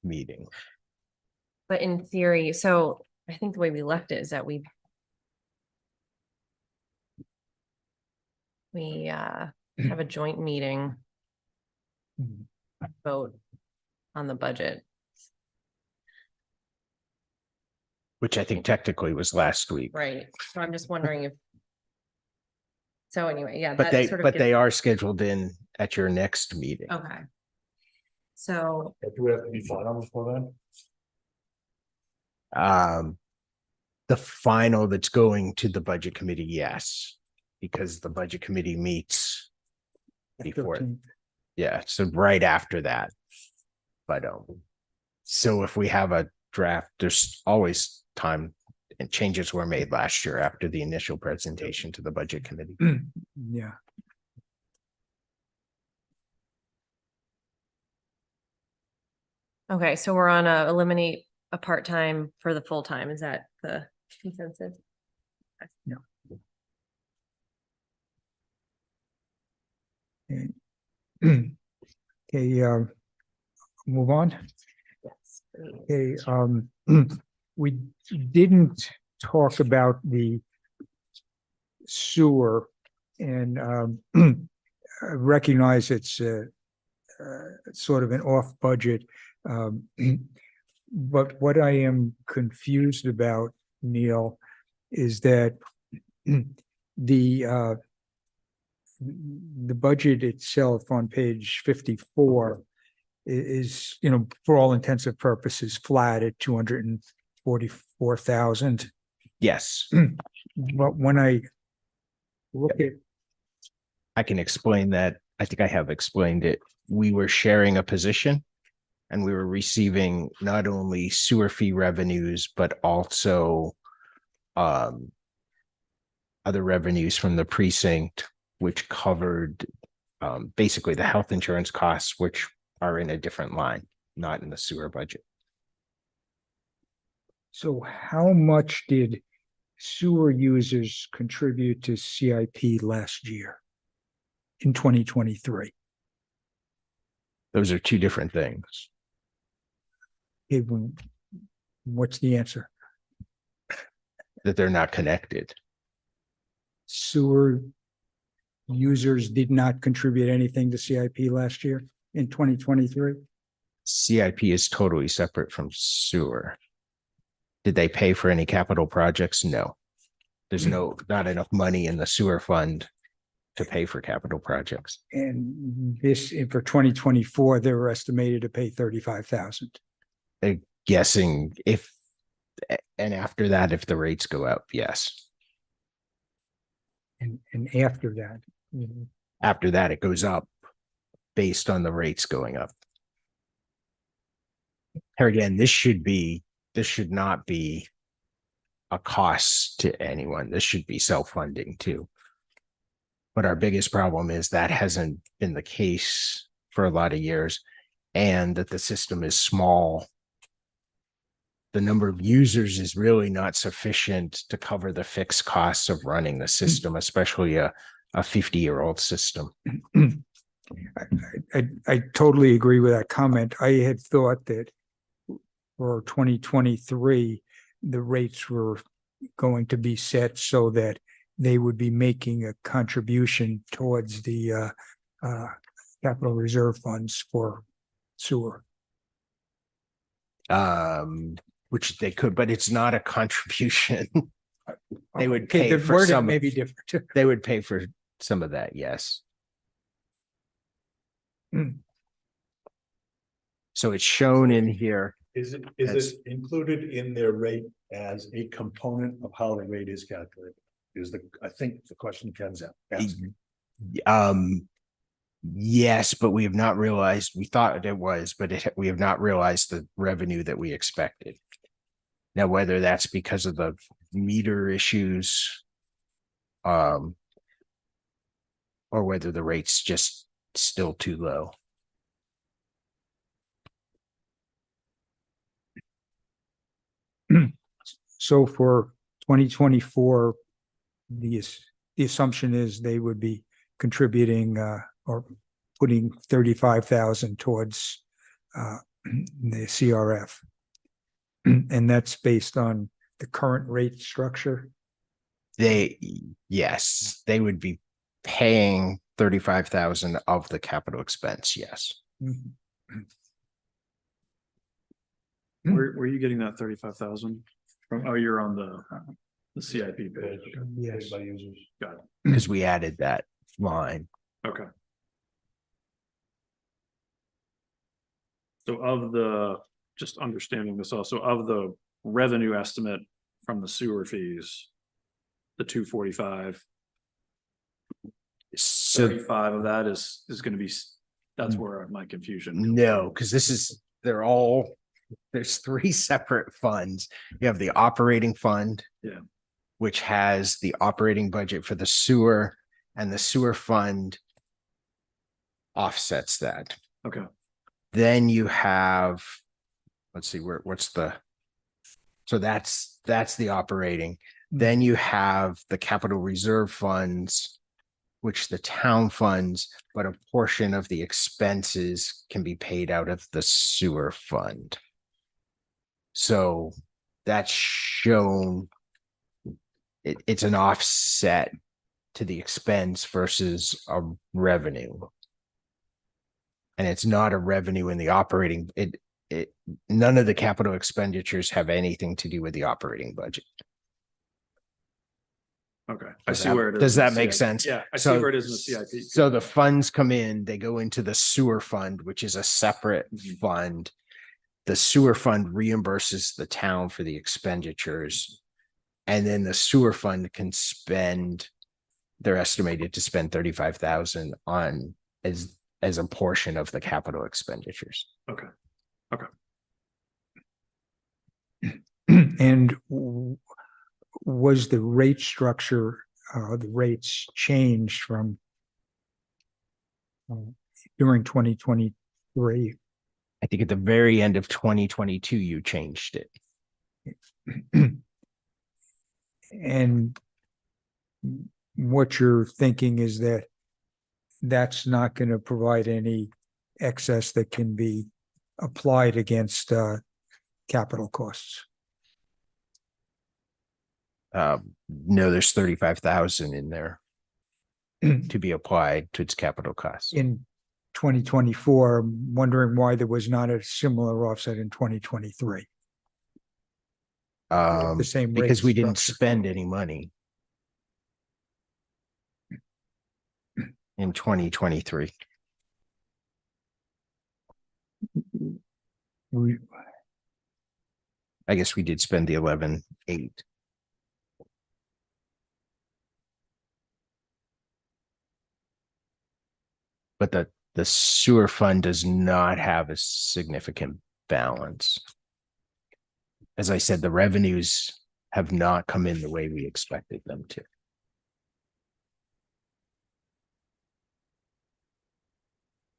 meeting. But in theory, so I think the way we left it is that we have a joint meeting, vote on the budget. Which I think technically was last week. Right. So I'm just wondering if So anyway, yeah. But that sort of but gets- they are scheduled in at your next meeting. Okay. So, Do we have to be final before then? The final that's going to the budget committee, yes, because the budget committee meets before it. 13th. Yeah, so right after that. But so if we have a draft, there's always time, and changes were made last year after the initial presentation to the budget committee. Yeah. okay, so we're on a eliminate a part-time for the full-time. Is that the consensus? Okay, move on. Yes. Okay, we didn't talk about the sewer and I recognize it's sort of an off budget. But what I am confused about, Neil, is that the budget itself on page 54 is, you know, for all intents and purposes, flat at 244,000. Yes, But when I look at, I can explain that. I think I have explained it. We were sharing a position and we were receiving not only sewer fee revenues, but also other revenues from the precinct, which covered basically the health insurance costs, which are in a different line, not in the sewer budget. so how much did sewer users contribute to CIP last year in 2023? Those are two different things. Okay, what's the answer? That they're not connected. Sewer users did not contribute anything to CIP last year in 2023? CIP is totally separate from sewer. Did they pay for any capital projects? No. There's not enough money in the sewer fund to pay for capital projects. And this, for 2024, they were estimated to pay 35,000. They're guessing if, and after that, if the rates go up, yes. And after that, After that, it goes up based on the rates going up. Here again, this should not be a cost to anyone. This should be self-funding too. But our biggest problem is that hasn't been the case for a lot of years, and that the system is small. The number of users is really not sufficient to cover the fixed costs of running the system, especially a 50-year-old system. I totally agree with that comment. I had thought that for 2023, the rates were going to be set so that they would be making a contribution towards the capital reserve funds for sewer. Which they could, but it's not a contribution. They would Okay, pay the for wording some, may be different. they would pay for some of that, yes. So it's shown in here. Is That's- it included in their rate as a component of how the rate is calculated? I think the question Ken's asking. Yes, but we have not realized, we thought it was, but we have not realized the revenue that we expected. Now, whether that's because of the meter issues, or whether the rate's just still too low. So for 2024, the assumption is they would be contributing or putting 35,000 towards the CRF. And that's based on the current rate structure. Yes, they would be paying 35,000 of the capital expense, yes. Where are you getting that 35,000 from? Oh, you're on the The CIP page. Page, Yes. paid by users. Got it. because we added that line. Okay. So of the, just understanding this also, of the revenue estimate from the sewer fees, the 245, So 35 of that is gonna be, that's where my confusion. comes no, from. because there's three separate funds. You have the operating fund. Yeah. Which has the operating budget for the sewer, and the sewer fund offsets that. Okay, Then you have, let's see, so that's the operating. Then you have the capital reserve funds, which the town funds, but a portion of the expenses can be paid out of the sewer fund. So that's shown, it's an offset to the expense versus a revenue. And it's not a revenue in the operating, none of the capital expenditures have anything to do with the operating budget. okay. I Does see that- where it is. does in the that make CIP. sense? Yeah, I see So- where it is in the CIP. So the funds come in, they go into the sewer fund, which is a separate Mhm. fund. The sewer fund reimburses the town for the expenditures. And then the sewer fund can spend, they're estimated to spend 35,000 on as a portion of the capital expenditures. Okay, And was the rate structure, the rates changed from during 2023? I think at the very end of 2022, you changed it. And what you're thinking is that that's not going to provide any excess that can be applied against capital costs. No, there's 35,000 in there to be applied to its capital costs. In 2024, I'm wondering why there was not a similar offset in 2023. The same rate Because we didn't structure. spend any money in 2023. We- I guess we did spend the 11,800. But the sewer fund does not have a significant balance. As I said, the revenues have not come in the way we expected them to.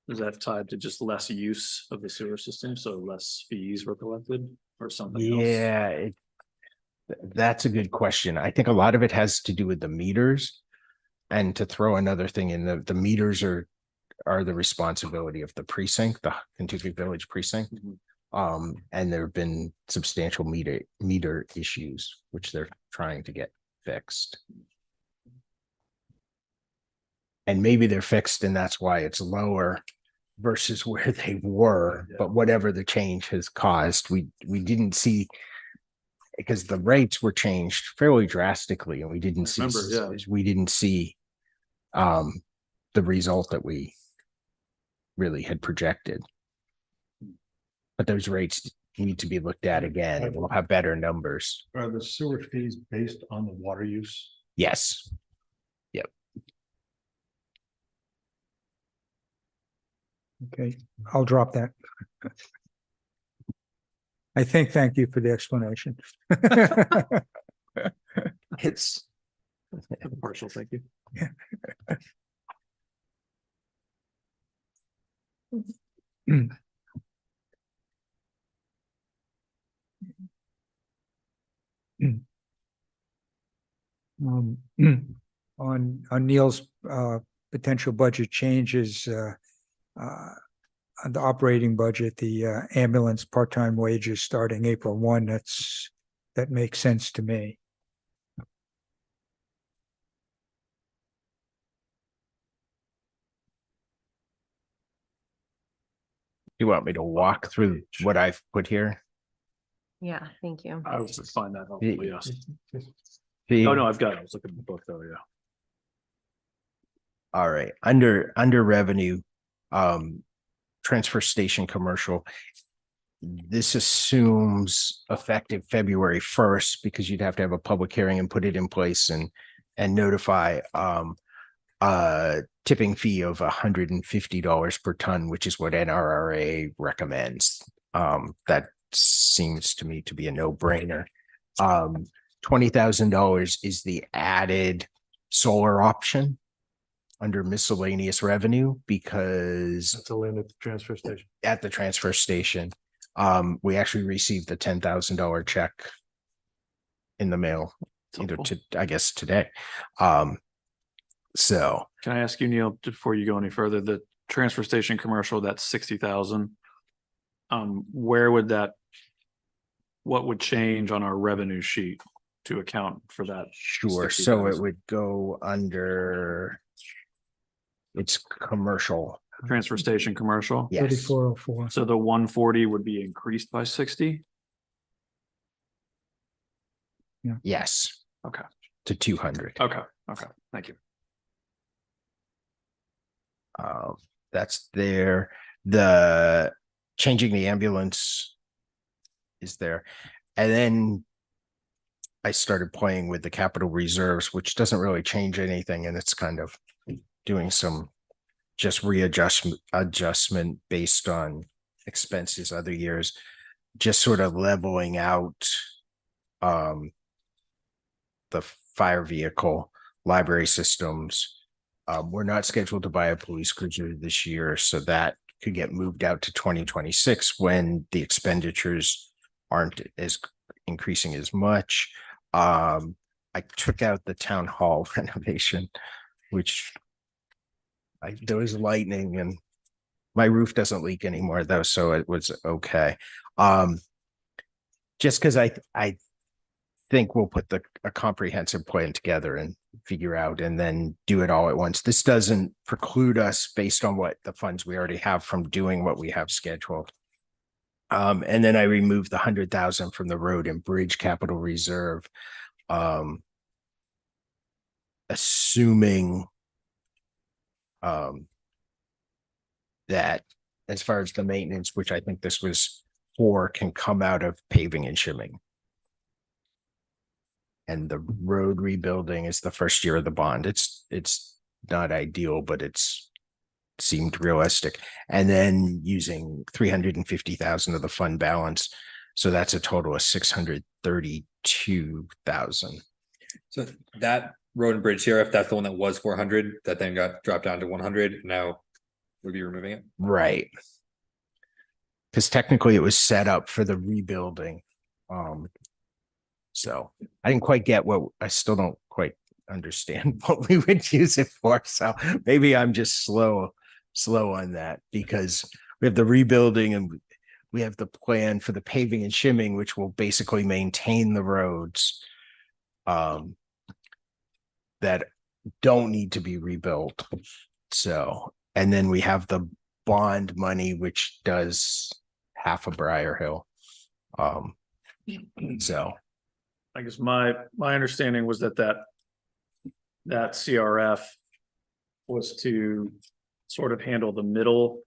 is that tied to just less use of the sewer system, so less fees were collected or something else? Yeah, that's a good question. I think a lot of it has to do with the meters. And to throw another thing in, the meters are the responsibility of the precinct, the Kentucky Village precinct. Mhm. And there have been substantial meter issues, which they're trying to get fixed. And maybe they're fixed and that's why it's lower versus where they were, but whatever the change has caused, we didn't see, because the rates were changed fairly drastically and we didn't see, remember, yeah. we didn't see the result that we really had projected. But those rates need to be looked at again and we'll have better numbers. Are the sewer fees based on the water use? Yes. Okay, I'll drop that. Thank you for the explanation. It's Partial, thank you. Um, on Neil's potential budget changes, on the operating budget, the ambulance part-time wages starting April 1, that makes sense to me. You want me to walk through what I've put here? Yeah, thank you. I would find that helpful, yes. Oh, no, I've got it. I was looking at the book though, yeah. All right, under revenue, transfer station commercial. This assumes effective February 1st, because you'd have to have a public hearing and put it in place and notify tipping fee of $150 per ton, which is what NRRA recommends. That seems to me to be a no-brainer. $20,000 is the added solar option under miscellaneous revenue, because That's a land at the transfer station. at the transfer station, we actually received the $10,000 check in the mail, either Helpful. I guess today. So Can I ask you, Neil, before you go any further, the transfer station commercial, that's 60,000. Where would that, what would change on our revenue sheet to account for that? sure, so it 60,000. would go under it's commercial. Transfer station commercial? Yes, 3404. So the 140 would be increased by 60? yes. Okay. To 200. Okay, thank you. That's there. The changing the ambulance is there. And then I started playing with the capital reserves, which doesn't really change anything. And it's kind of doing some just adjustment based on expenses other years, just sort of leveling out the fire vehicle, library systems. We're not scheduled to buy a police cruiser this year, so that could get moved out to 2026 when the expenditures aren't as increasing as much. I took out the town hall renovation, which there was lightning and my roof doesn't leak anymore though, so it was okay. Just because I think we'll put a comprehensive plan together and figure out and then do it all at once. This doesn't preclude us based on what the funds we already have from doing what we have scheduled. And then I removed the 100,000 from the road and bridge capital reserve. Assuming that as far as the maintenance, which I think this was for, can come out of paving and shimming. And the road rebuilding is the first year of the bond. It's not ideal, but it's seemed realistic. And then using 350,000 of the fund balance. So that's a total of 632,000. So that road and bridge CRF, that's the one that was 400, that then got dropped down to 100. Now we'll be removing it. Right. Because technically it was set up for the rebuilding. So I didn't quite get I still don't quite understand what we would use it for. So maybe I'm just slow on that, because we have the rebuilding and we have the plan for the paving and shimming, which will basically maintain the roads that don't need to be rebuilt. So, and then we have the bond money, which does half of Briar Hill. So I guess my understanding was that CRF was to sort of handle the middle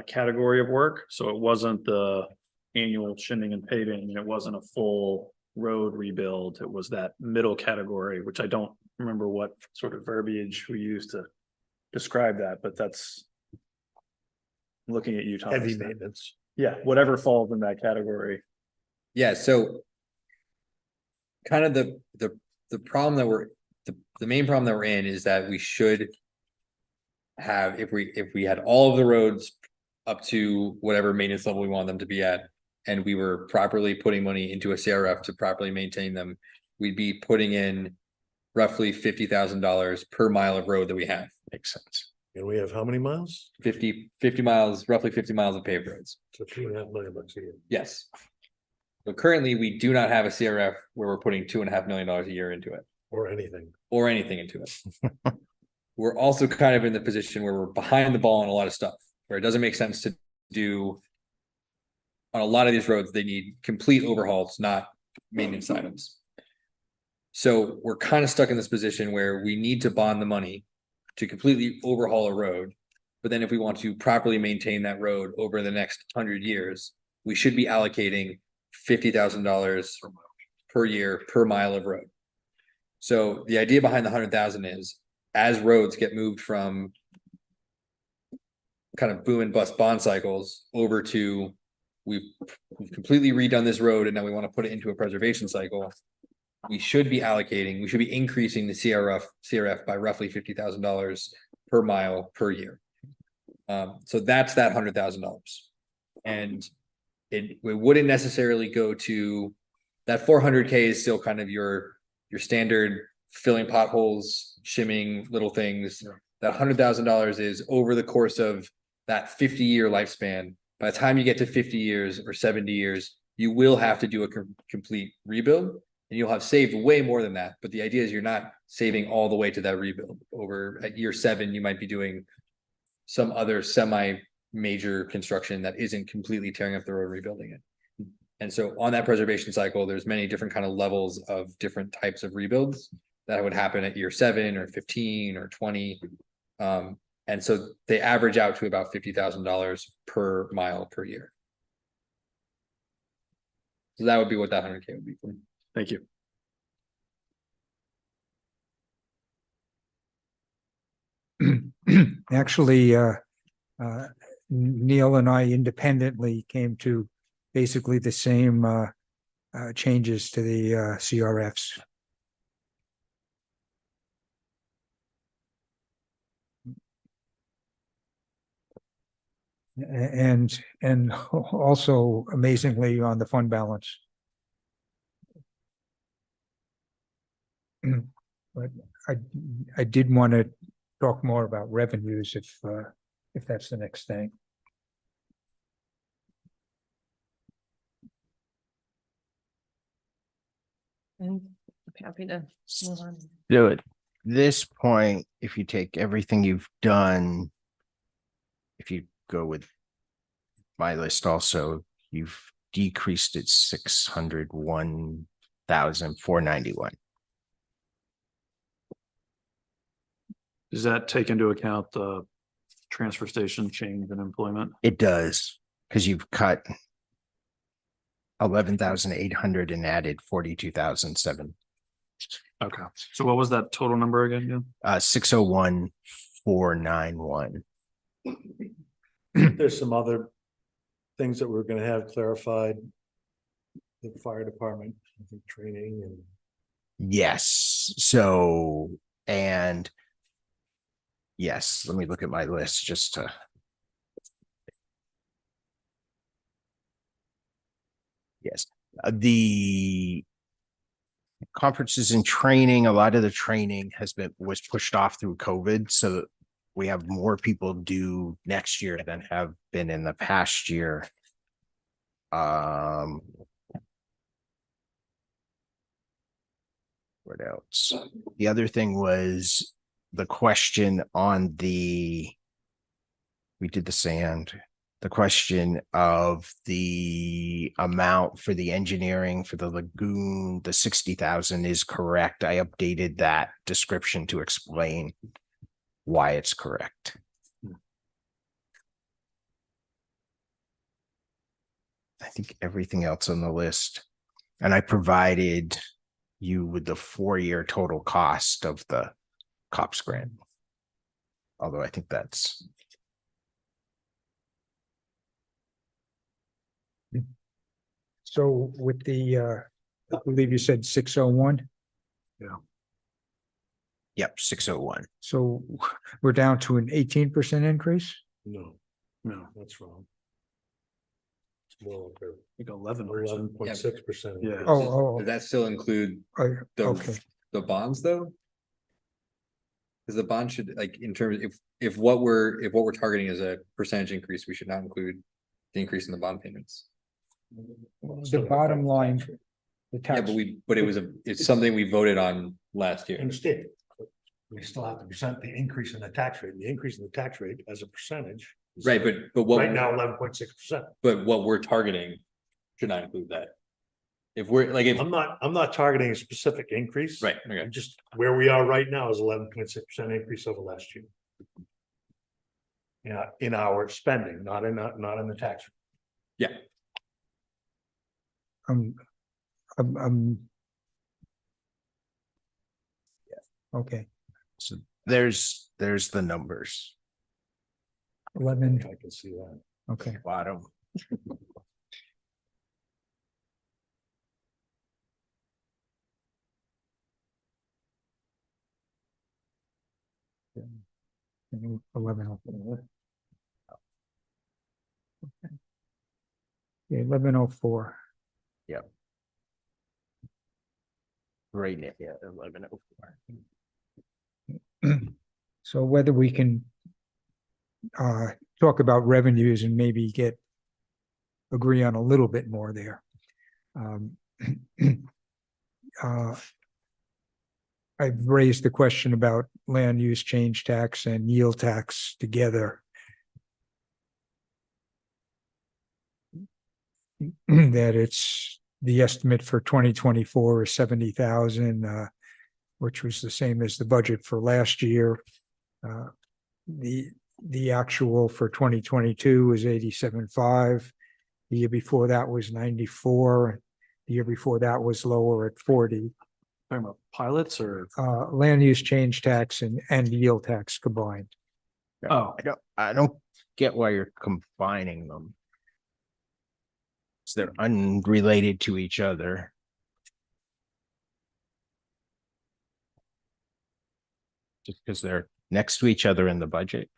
category of work. So it wasn't the annual shimming and paving. It wasn't a full road rebuild. It was that middle category, which I don't remember what sort of verbiage we used to describe that, but that's looking at you, Thomas. Heavy maintenance. Yeah, whatever falls in that category. Yeah, so kind of the problem that the main problem that we're in is that we should have, if we had all of the roads up to whatever maintenance level we want them to be at, and we were properly putting money into a CRF to properly maintain them, we'd be putting in roughly $50,000 per mile of road that we have. makes sense. And we have how many miles? 50 miles, roughly 50 miles of paved roads. So $2.5 million a year. Yes. So currently we do not have a CRF where we're putting $2.5 million a year into it, Or anything. or anything into it. We're also kind of in the position where we're behind the ball on a lot of stuff, where it doesn't make sense to do. On a lot of these roads, they need complete overhauls, not maintenance items. So we're kind of stuck in this position where we need to bond the money to completely overhaul a road. But then if we want to properly maintain that road over the next 100 years, we should be allocating $50,000 per year per mile of road. So the idea behind the 100,000 is as roads get moved from kind of boom and bust bond cycles over to we've completely redone this road and now we want to put it into a preservation cycle. We should be increasing the CRF by roughly $50,000 per mile per year. So that's that $100,000. And it wouldn't necessarily go to that 400K is still kind of your standard filling potholes, shimming little things. That $100,000 is over the course of that 50-year lifespan. By the time you get to 50 years or 70 years, you will have to do a complete rebuild, and you'll have saved way more than that. But the idea is you're not saving all the way to that rebuild. Over at year 7, you might be doing some other semi-major construction that isn't completely tearing up the road, rebuilding it. And so on that preservation cycle, there's many different kind of levels of different types of rebuilds that would happen at year 7 or 15 or 20. And so they average out to about $50,000 per mile per year. So that would be what that 100K would be for. Thank you. Actually, Neil and I independently came to basically the same changes to the CRFs. And also amazingly on the fund balance. But I did want to talk more about revenues if that's the next thing. I'm happy to move on. So at this point, if you take everything you've done, if you go with my list also, you've decreased it 601,491. Does that take into account the transfer station change in employment? It does, because you've cut 11,800 and added 42,007. Okay. So what was that total number again? 601,491. There's some other things that we're gonna have clarified. The fire department, I think, training and. Yes, so, and yes, let me look at my list just to. Yes, the conferences and training, a lot of the training was pushed off through COVID, so we have more people due next year than have been in the past year. What else? The other thing was the question on we did the sand, the question of the amount for the engineering for the lagoon, the 60,000 is correct. I updated that description to explain why it's correct. I think everything else on the list, and I provided you with the 4-year total cost of the COPS grant. Although I think that's. So with the, I believe you said 601. Yep, 601. So we're down to an 18% increase. No, that's wrong. It's more like Like 11%. 11.6%. Yeah. Oh, Does that still include okay. the bonds though? Because the bond should, like, in terms if what we're targeting is a percentage increase, we should not include the increase in the bond payments. The bottom line, the Yeah, tax. but it's something we voted on last year. Understand. But we still have to present the increase in the tax rate. The increase in the tax rate as a percentage. is Right, but what Right now, 11.6%. but what we're targeting should not include that. If we're like, if, I'm not targeting a specific increase. right, okay, Just where we are right now is 11.6% increase over last year. Yeah, in our spending, not in the tax. yeah, Um, okay, So there's the numbers. 11, I can see that. okay. Bottom. And 11. Yeah, 1104. Right now, yeah, 1104. So whether we can talk about revenues and maybe agree on a little bit more there. I've raised the question about land use change tax and yield tax together. That it's the estimate for 2024 is 70,000, which was the same as the budget for last year. The actual for 2022 is 87.5. The year before that was 94. The year before that was lower at 40. Talking about pilots or? Land use change tax and yield tax combined. Oh, I don't get why you're combining them. So they're unrelated to each other. Just because they're next to each other in the budget.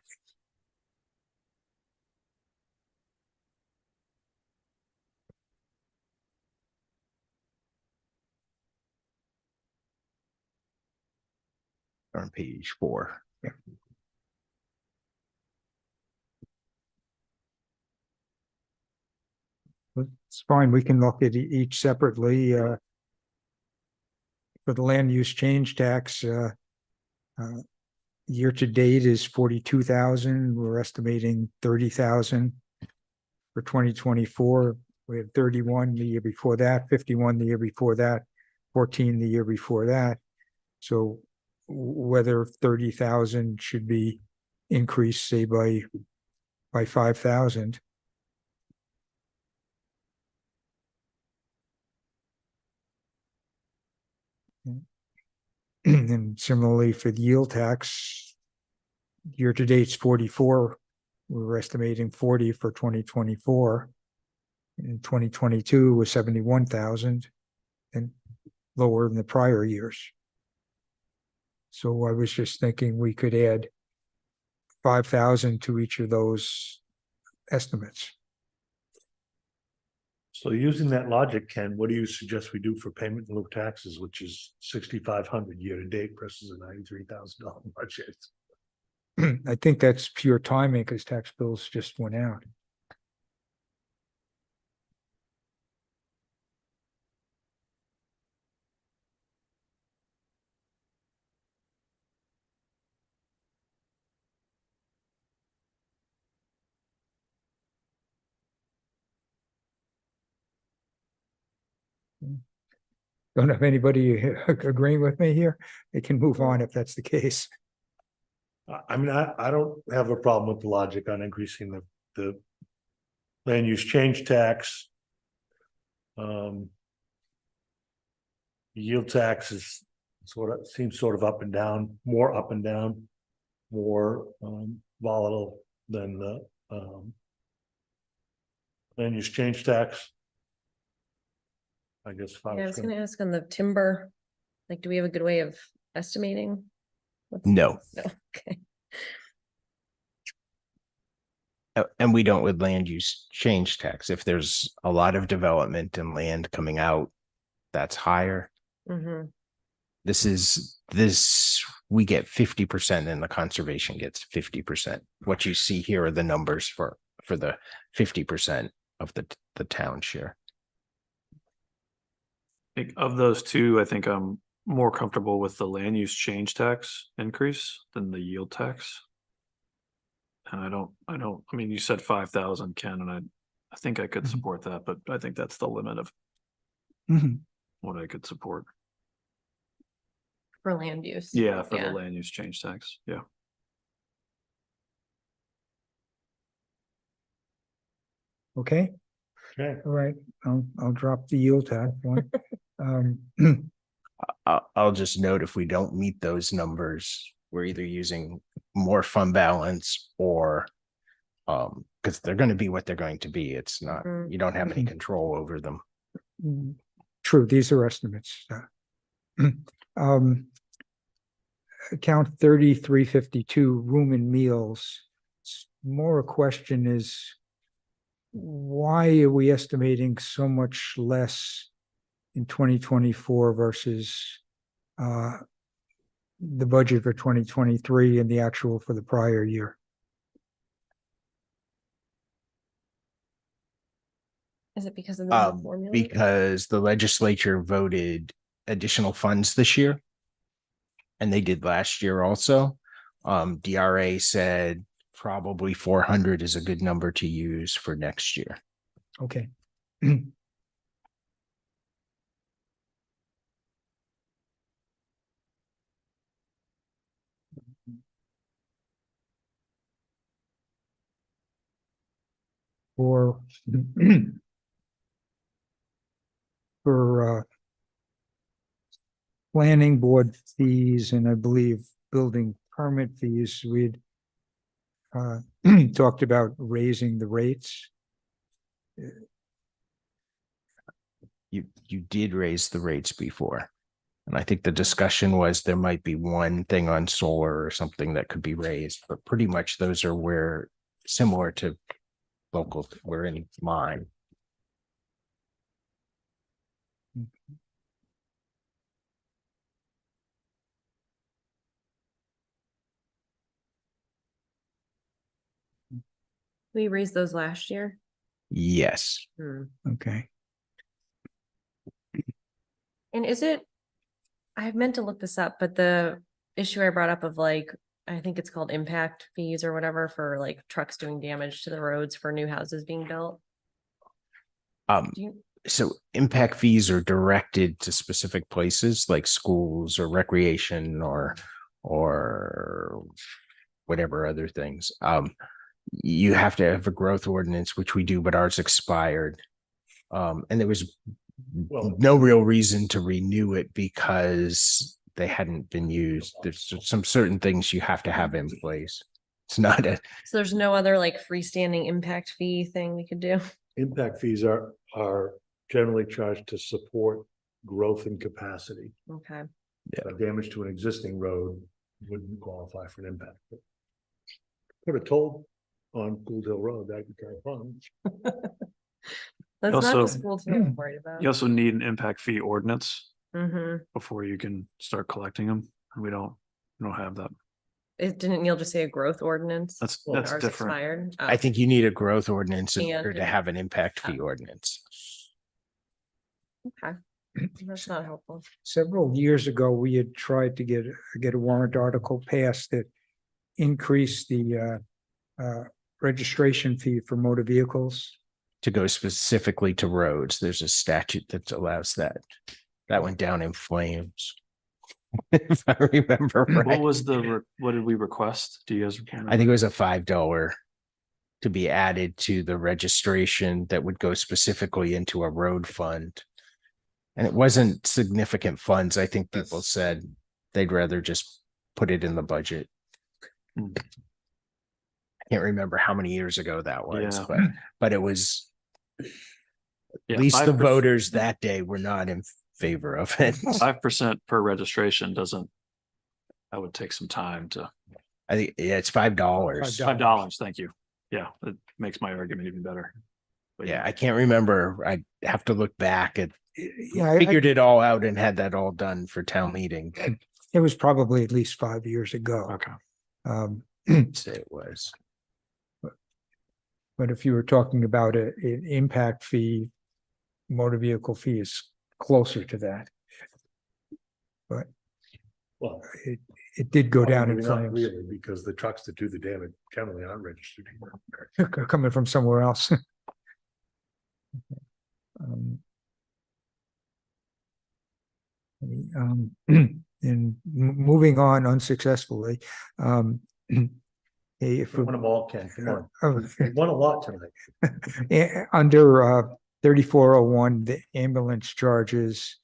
On page 4. It's fine. We can look at each separately. For the land use change tax, year to date is 42,000. We're estimating 30,000. For 2024, we had 31 the year before that, 51 the year before that, 14 the year before that. So whether 30,000 should be increased, say by 5,000. And similarly for the yield tax, year to date's 44. We were estimating 40 for 2024. In 2022 was 71,000 and lower than the prior years. So I was just thinking we could add 5,000 to each of those estimates. So using that logic, Ken, what do you suggest we do for payment in lieu of taxes, which is 6,500 year to date versus a $93,000 budget? I think that's pure timing because tax bills just went out. Don't have anybody agreeing with me here. They can move on if that's the case. I mean, I don't have a problem with the logic on increasing the land use change tax. Yield tax is seems sort of up and down, more up and down, more volatile than the land use change tax. I guess. Yeah, I was gonna ask on the timber, like, do we have a good way of estimating? No. No, okay. And we don't with land use change tax. If there's a lot of development and land coming out, that's higher. Mm-hmm. We get 50% and the conservation gets 50%. What you see here are the numbers for the 50% of the town share. I think of those two, I think I'm more comfortable with the land use change tax increase than the yield tax. And I mean, you said 5,000, Ken, and I think I could support that, but I think that's the limit of Mhm. what I could support. For land use. Yeah, for the Yeah. land use change tax. Yeah. Okay, Okay, all right, I'll drop the yield tax one. I'll just note if we don't meet those numbers, we're either using more fund balance or because they're going to be what they're going to be. It's not, Mhm. you don't have any Mhm. control over them. True, these are estimates. Um, account 3352, room and meals. It's more a question is, why are we estimating so much less in 2024 versus the budget for 2023 and the actual for the prior year? Is it because of the new Um, formula? because the legislature voted additional funds this year. And they did last year also. DRA said probably 400 is a good number to use for next year. Okay. For for planning board fees and I believe building permit fees, we'd talked about raising the rates. You did raise the rates before. And I think the discussion was there might be one thing on solar or something that could be raised, but pretty much those are where similar to local, we're in line. We raised those last year. Yes. Hmm. Okay. And is it, I meant to look this up, but the issue I brought up of like, I think it's called impact fees or whatever for like trucks doing damage to the roads for new houses being built. Do you, So impact fees are directed to specific places like schools or recreation or whatever other things. You have to have a growth ordinance, which we do, but ours expired. And there was well, no real reason to renew it because they hadn't been used. There's some certain things you have to have in place. It's not a, so there's no other like freestanding impact fee thing we could do? impact fees are generally charged to support growth and capacity. Okay. Damage to an existing road wouldn't qualify for an impact. Put a toll on Gould Hill Road, that'd be kind of fun. That's not Also- the school too I'm worried about. You also need an impact fee ordinance Mm-hmm. before you can start collecting them. And we don't have that. It didn't Neil just say a growth ordinance? That's And that's ours different. expired? I Oh, think you need a growth ordinance in And- order to have an impact fee ordinance. okay. That's not helpful. Several years ago, we had tried to get a warrant article passed that increased the registration fee for motor vehicles. To go specifically to roads, there's a statute that allows that. That went down in flames. If I remember What right. was what did we request? Do you guys? I think it was a $5 to be added to the registration that would go specifically into a road fund. And it wasn't significant funds. I think people That's- said they'd rather just put it in the budget. Hmm. I can't remember how many years ago that was, Yeah. but it was, Yeah, at least the 5%. voters that day were not in favor of it. 5% per registration doesn't. That would take some time to. I think, yeah, it's $5. $5. Thank you. Yeah, it makes my argument even better. But Yeah, I can't remember. I have to look back at, Yeah, figured it all out and had that all done for town meeting. it was probably at least 5 years ago. Okay. Um, Say it was. But if you were talking about an impact fee, motor vehicle fee is closer to that. But Well, it did go down in probably not flames. really, because the trucks that do the damage generally aren't registered here. Coming from somewhere else. Um, And moving on unsuccessfully. If We won them all, Ken, come on. uh, We won a lot tonight. under 3401, the ambulance charges,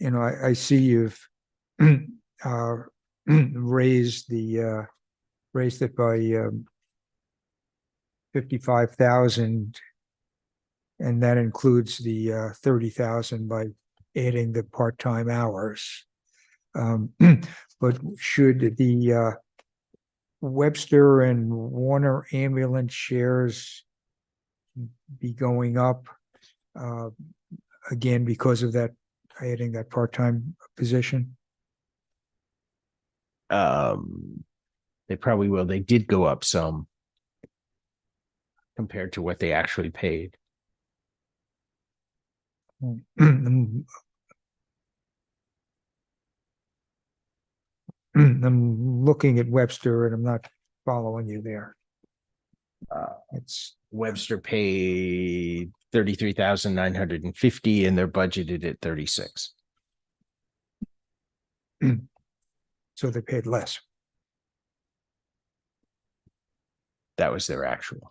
I see you've raised it by 55,000. And that includes the 30,000 by adding the part-time hours. But should the Webster and Warner ambulance shares be going up again because of that, adding that part-time position? They probably will. They did go up some compared to what they actually paid. I'm looking at Webster and I'm not following you there. It's Webster paid 33,950 and they're budgeted at 36. so they paid less. That was their actual.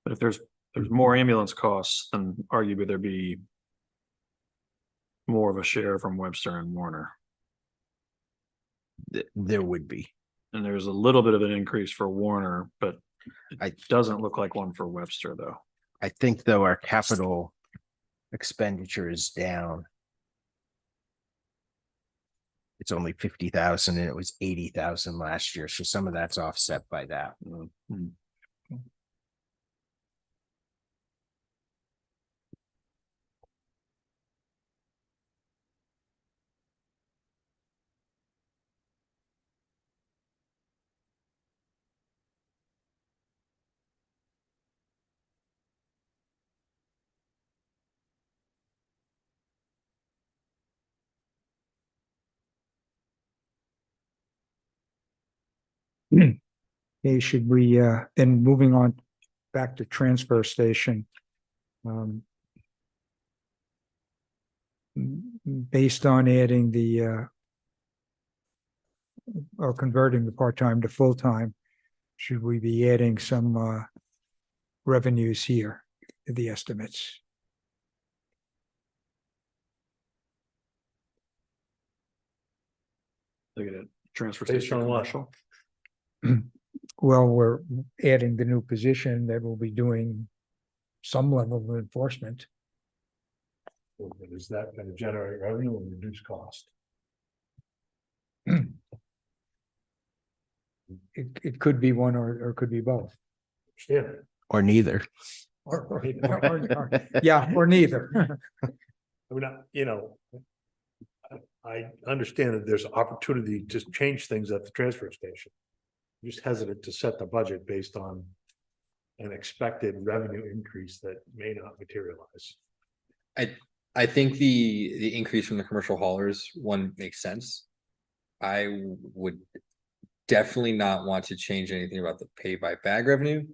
But if there's more ambulance costs, then arguably there'd be more of a share from Webster and Warner. There would be. And there's a little bit of an increase for Warner, but I- it doesn't look like one for Webster though. I think though our capital expenditure is down. It's only 50,000 and it was 80,000 last year. So some of that's offset by that. Mhm. Okay, should we, then moving on back to transfer station. Based on adding the, or converting the part-time to full-time, should we be adding some, revenues here to the estimates? Look at it, transfer Based station on what? commercial. Well, we're adding the new position that will be doing some level of enforcement. Is that going to generate revenue or reduce cost? It could be one or it could be both. Yeah. Or neither. Yeah, or neither. I mean, I understand that there's opportunity to change things at the transfer station. I'm just hesitant to set the budget based on an expected revenue increase that may not materialize. I think the increase from the commercial haulers one makes sense. I would definitely not want to change anything about the pay by bag revenue.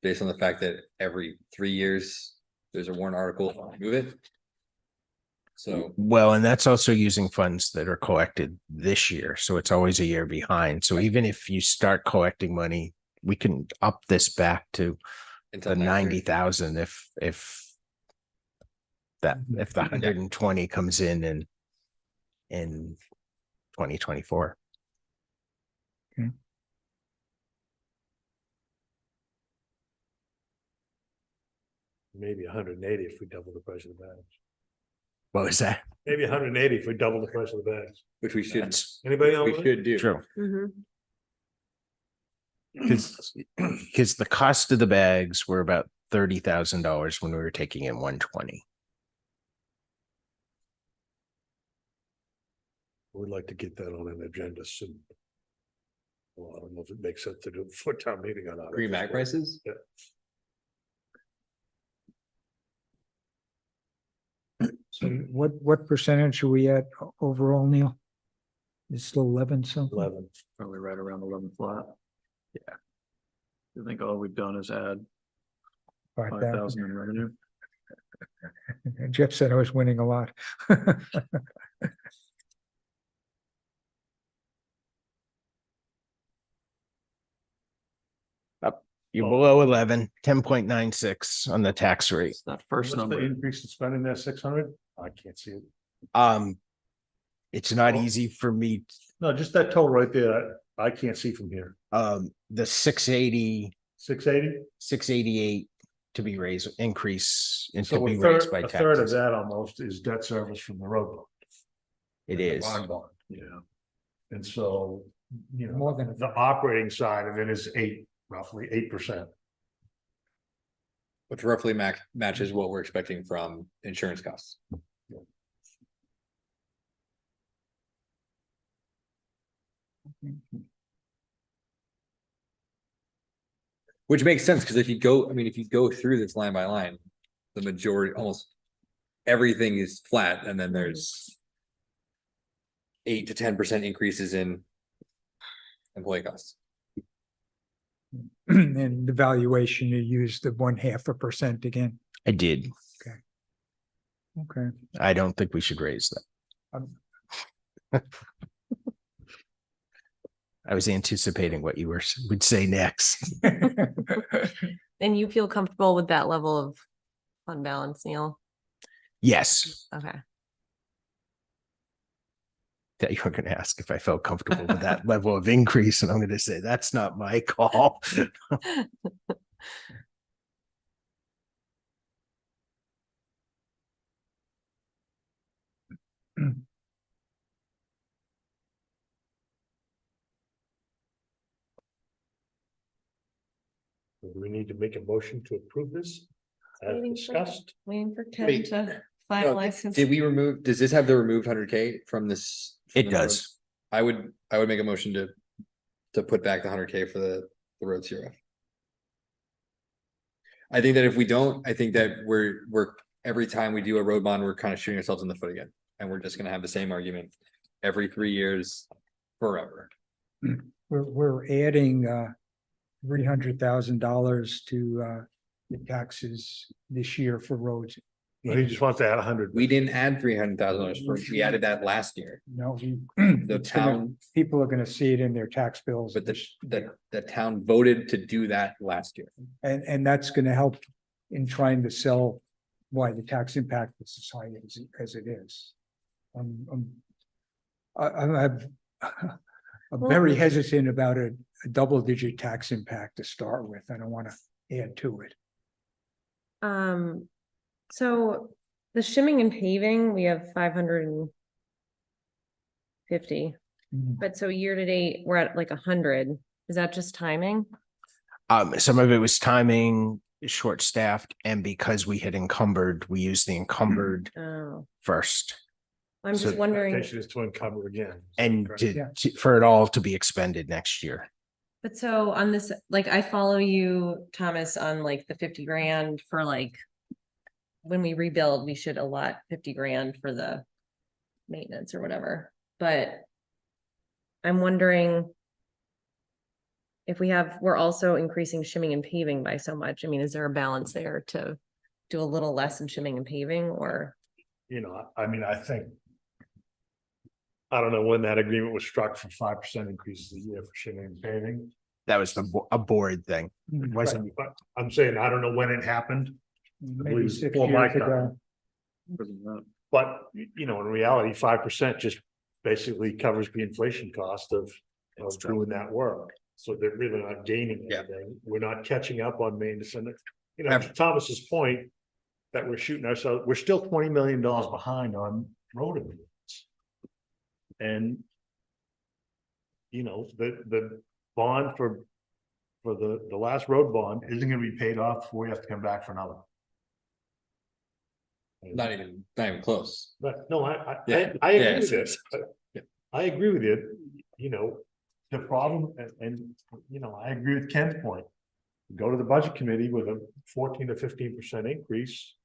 Based on the fact that every 3 years, there's a warrant article to move it. So, Well, and that's also using funds that are collected this year. So it's always a year behind. So even if you start collecting money, we can up this back to until the next year. 90,000 if the 120 comes in 2024. Maybe 180 if we double the price of the bags. What was that? Maybe 180 if we double the price of the bags. Which we should, That's Anybody we else? should do. true. Mhm. Because the cost of the bags were about $30,000 when we were taking in 120. We'd like to get that on an agenda soon. Well, I don't know if it makes sense to do it before town meeting or not. Green bag prices? Yeah. So what percentage are we at overall, Neil? It's still 11 something. 11. Probably right around 11 flat. Yeah. I think all we've done is add 5,000. 5,000 in revenue. Jeff said I was winning a lot. You're below 11, 10.96 on the tax rate. It's that first What's the number. increase in spending there, 600? I can't see it. It's not Oh. easy for me. No, just that total right there, I can't see from here. The 680, 680? 688 to be raised, increase and to So be a raised by third of taxes. that almost is debt service from the road bond. It the is. bond. Yeah. And so, you know, More than a the operating side of it is roughly 8%. Which roughly matches what we're expecting from insurance costs. Which makes sense, because if you go, I mean, if you go through this line by line, the majority, almost everything is flat, and then there's 8 to 10% increases in employee costs. And the valuation, you used the 0.5% again. I did. Okay. I don't think we should raise that. Um, I was anticipating what you would say next. And you feel comfortable with that level of fund balance, Neil? Yes, Okay. that you were going to ask if I felt comfortable with that level of increase, and I'm going to say that's not my call. Do we need to make a motion to approve this as Waiting for- discussed? Waiting for Ken Wait. to finalize his. Did we remove, does this have the removed 100K from this? from It the does. roads? I would make a motion to put back the 100K for the road zero. I think that if we don't, I think that we're every time we do a road bond, we're kind of shooting ourselves in the foot again. And we're just gonna have the same argument every 3 years forever. We're adding $300,000 to the taxes this year for roads. No, he just wants to add 100. We didn't add $300,000 for, we added that last year. No, The town, people are gonna see it in their tax bills. but the this- the town voted to do that last year. And that's gonna help in trying to sell why the tax impact is as high as it is. I'm very hesitant about a double-digit tax impact to start with. I don't wanna add to it. So the shimming and paving, we have 550, but so year to date, we're at like 100. Is that just timing? Some of it was timing, short-staffed, and because we had encumbered, we used the encumbered Oh, first. I'm So just wondering, Expectation is to encumber again. And Correct. Yeah. for it all to be expended next year. but so on this, like, I follow you, Thomas, on like the 50 grand for like, when we rebuild, we should allot 50 grand for the maintenance or whatever, but I'm wondering if we're also increasing shimming and paving by so much. I mean, is there a balance there to do a little less in shimming and paving, or? You know, I mean, I think. I don't know when that agreement was struck for 5% increases a year for shimming and paving. That was a board thing. Wasn't, but I'm saying, I don't know when it happened, Maybe believe 6 before my years ago. but you know, in reality, 5% just basically covers the inflation cost of doing that work. So they're really not gaining Yeah. anything. We're not catching up on maintenance, and you know, Have- to Thomas's point. That we're shooting ourselves, we're still $20 million behind on road improvements. And. You know, the bond for the last road bond isn't gonna be paid off before we have to come back for another. Not even close. But no, Yeah. I Yeah, agree with it's- this. yeah. I agree with you, you know, the problem, and, you know, I agree with Ken's point. Go to the budget committee with a 14 to 15% increase.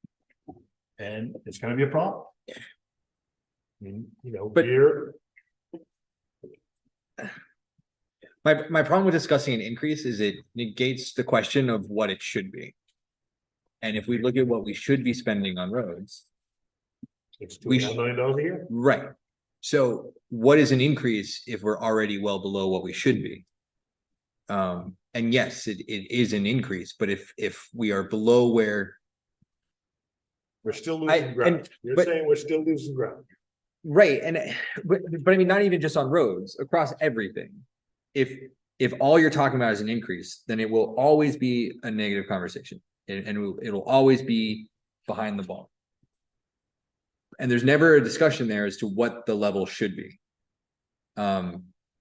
And it's gonna be a problem. I mean, you know, But- My problem with discussing an increase is it negates the question of what it should be. And if we look at what we should be spending on roads, It's We $2.5 million a year. right? So what is an increase if we're already well below what we should be? And yes, it is an increase, but if we are below where, We're still I- losing ground. and- You're but- saying we're still losing ground. right, and but I mean, not even just on roads, across everything. If all you're talking about is an increase, then it will always be a negative conversation. And it'll always be behind the ball. And there's never a discussion there as to what the level should be.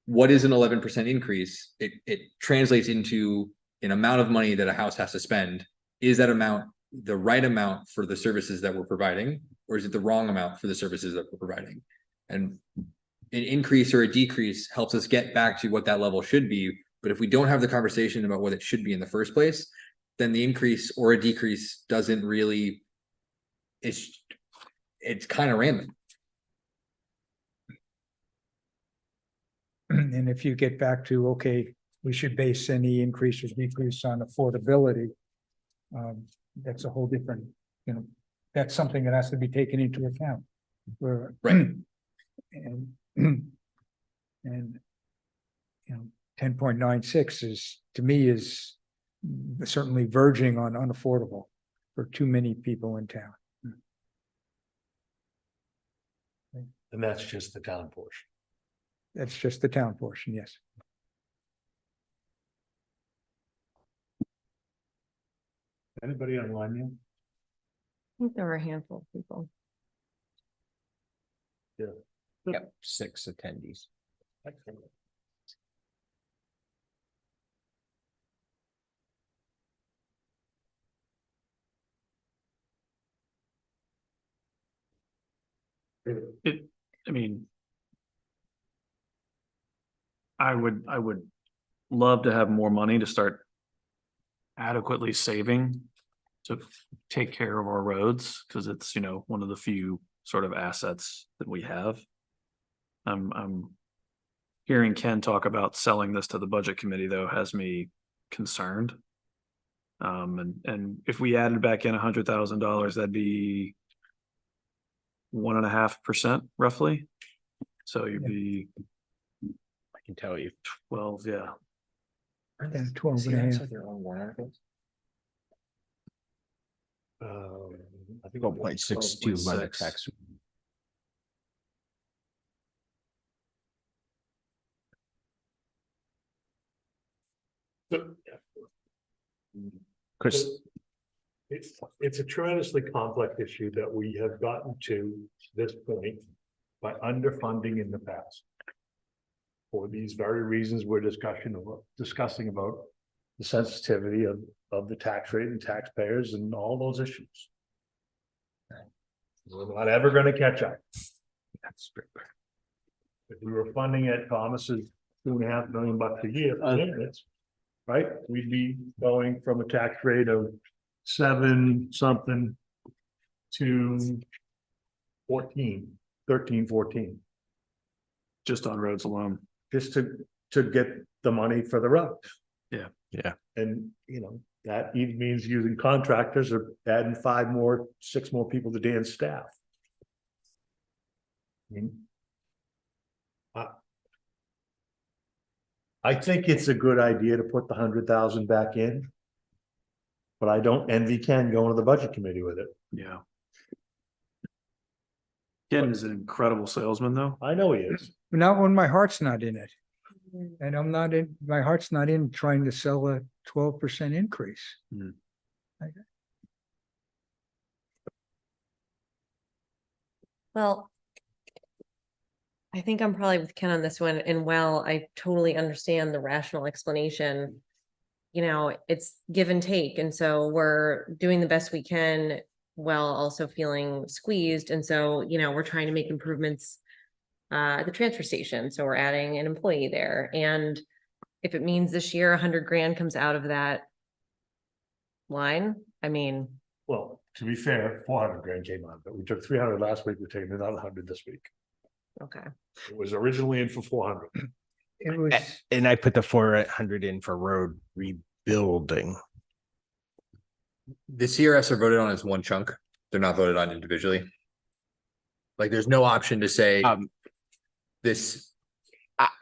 What is an 11% increase? It translates into an amount of money that a house has to spend. Is that amount the right amount for the services that we're providing? Or is it the wrong amount for the services that we're providing? And an increase or a decrease helps us get back to what that level should be. But if we don't have the conversation about what it should be in the first place, then the increase or a decrease doesn't really, it's kind of random. And if you get back to, okay, we should base any increase or decrease on affordability. That's a whole different, that's something that has to be taken into account. Where, Right. And, and, 10.96 is, to me, is certainly verging on unaffordable for too many people in town. And that's just the town portion. That's just the town portion, yes. Anybody online yet? I think there were a handful of people. Yep, 6 attendees. Excellent. I mean. I would love to have more money to start adequately saving to take care of our roads, because it's, one of the few sort of assets that we have. I'm hearing Ken talk about selling this to the budget committee, though, has me concerned. And if we added back in $100,000, that'd be 1.5% roughly. So you'd be I can tell you. 12, yeah. Then 12 and a half. Their own warrant articles? I think 12.62 by the 12.6. tax. Chris, It's a tremendously complex issue that we have gotten to this point by underfunding in the past. For these very reasons we're discussing about the sensitivity of the tax rate and taxpayers and all those issues. We're not ever gonna catch up. If we were funding at Thomas's $2.5 million a year for units, right? We'd be going from a tax rate of 7 something to 13, 14, Just on roads alone. just to get the money for the roads. yeah, And, that even means using contractors or adding 6 more people to Dan's staff. I mean, I think it's a good idea to put the 100,000 back in. But I don't envy Ken going to the budget committee with it. Yeah. Ken is an incredible salesman, though. I know he is. Not when my heart's not in it. And my heart's not in trying to sell a 12% increase. Well, I think I'm probably with Ken on this one, and while I totally understand the rational explanation, it's give and take, and so we're doing the best we can while also feeling squeezed, and so, we're trying to make improvements at the transfer station, so we're adding an employee there, and if it means this year 100 grand comes out of that line, I mean, Well, to be fair, 400 grand came out, but we took 300 last week, we're taking another 100 this week. okay. It was originally in for 400. It was, And I put the 400 in for road rebuilding. The CRS are voted on as one chunk. They're not voted on individually. Like, there's no option to say this.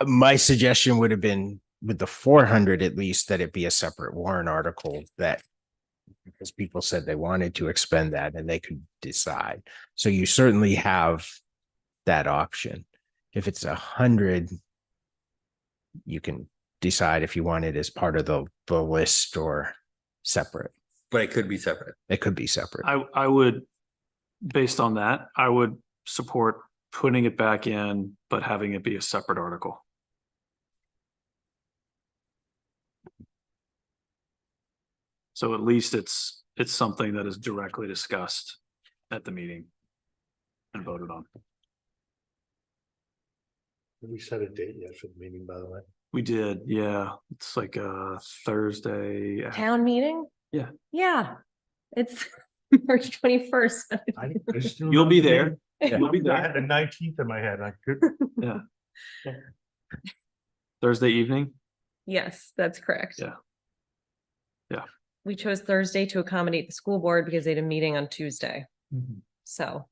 My suggestion would have been with the 400 at least that it be a separate warrant article that because people said they wanted to expend that and they could decide. So you certainly have that option. If it's 100, you can decide if you want it as part of the list or separate. But it could be separate. It could be separate. I would, based on that, I would support putting it back in, but having it be a separate article. So at least it's something that is directly discussed at the meeting and voted on. Did we set a date yet for the meeting, by the way? We did, yeah. It's like a Thursday. Town meeting? Yeah. Yeah, it's March 21st. I still You'll be remember there. the You'll be date. I there. had the 19th in my head. I could. Yeah. Thursday evening? Yes, that's correct. Yeah. Yeah. We chose Thursday to accommodate the school board because they had a meeting on Tuesday. Mhm. So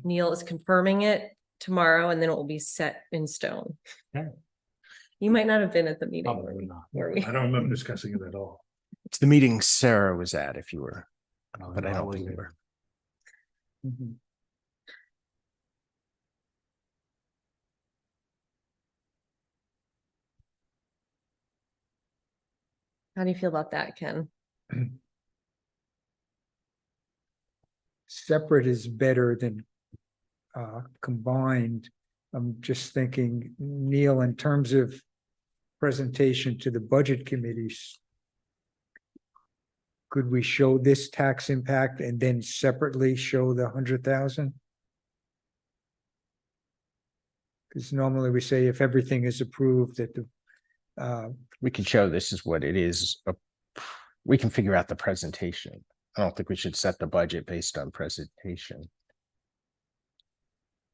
Neil is confirming it tomorrow and then it will be set in stone. Okay. You might not have been at the meeting. Probably not. Were we? I don't remember discussing it at all. It's the meeting Sarah was at if you were, No, but I no, don't wasn't think you there. were. Mhm. How do you feel about that, Ken? separate is better than combined. I'm just thinking, Neil, in terms of presentation to the budget committees, could we show this tax impact and then separately show the 100,000? Because normally we say if everything is approved that the We could show this is what it is. We can figure out the presentation. I don't think we should set the budget based on presentation.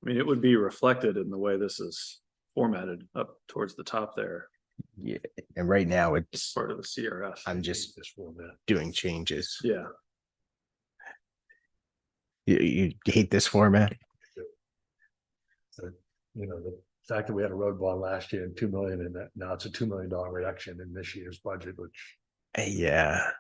I mean, it would be reflected in the way this is formatted up towards the top there, Yeah, and right now as it's, part of the CRS. I'm just This format. doing changes. Yeah, You hate this format? You know, the fact that we had a road bond last year and 2 million and that now it's a $2 million reduction in this year's budget, which. Yeah,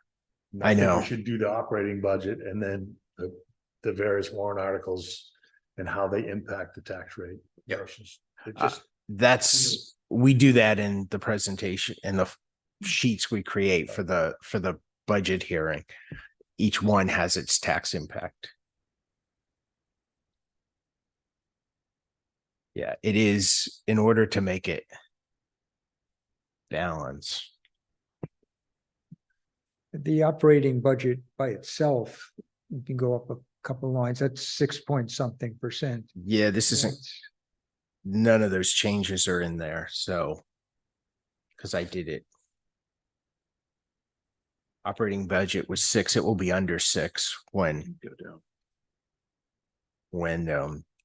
think know. We should do the operating budget and then the various warrant articles and how they impact the tax rate. Yep. Versus it just, that's, we do that in the presentation and the sheets we create for the budget hearing. Each one has its tax impact. Yeah, it is in order to make it balance. the operating budget by itself, you can go up a couple lines, that's 6 point something percent. Yeah, this isn't, That's- none of those changes are in there, so. Cause I did it. Operating budget was 6, it will be under 6 when go down.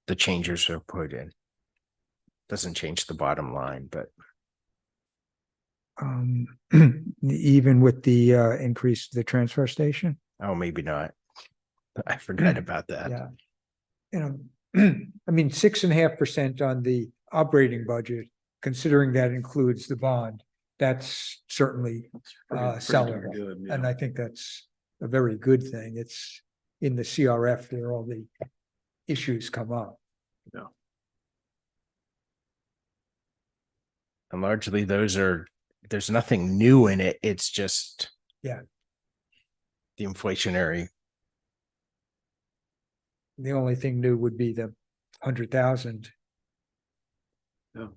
the changes are put in. Doesn't change the bottom line, but even with the increase to the transfer station. oh, maybe not. I forgot about that. Yeah. You know, I mean, 6.5% on the operating budget, considering that includes the bond, that's certainly Pretty darn sellable. good, yeah. And I think that's a very good thing. It's in the CRF where all the issues come up. And largely there's nothing new in it. It's just. Yeah. The inflationary. The only thing new would be the 100,000. well,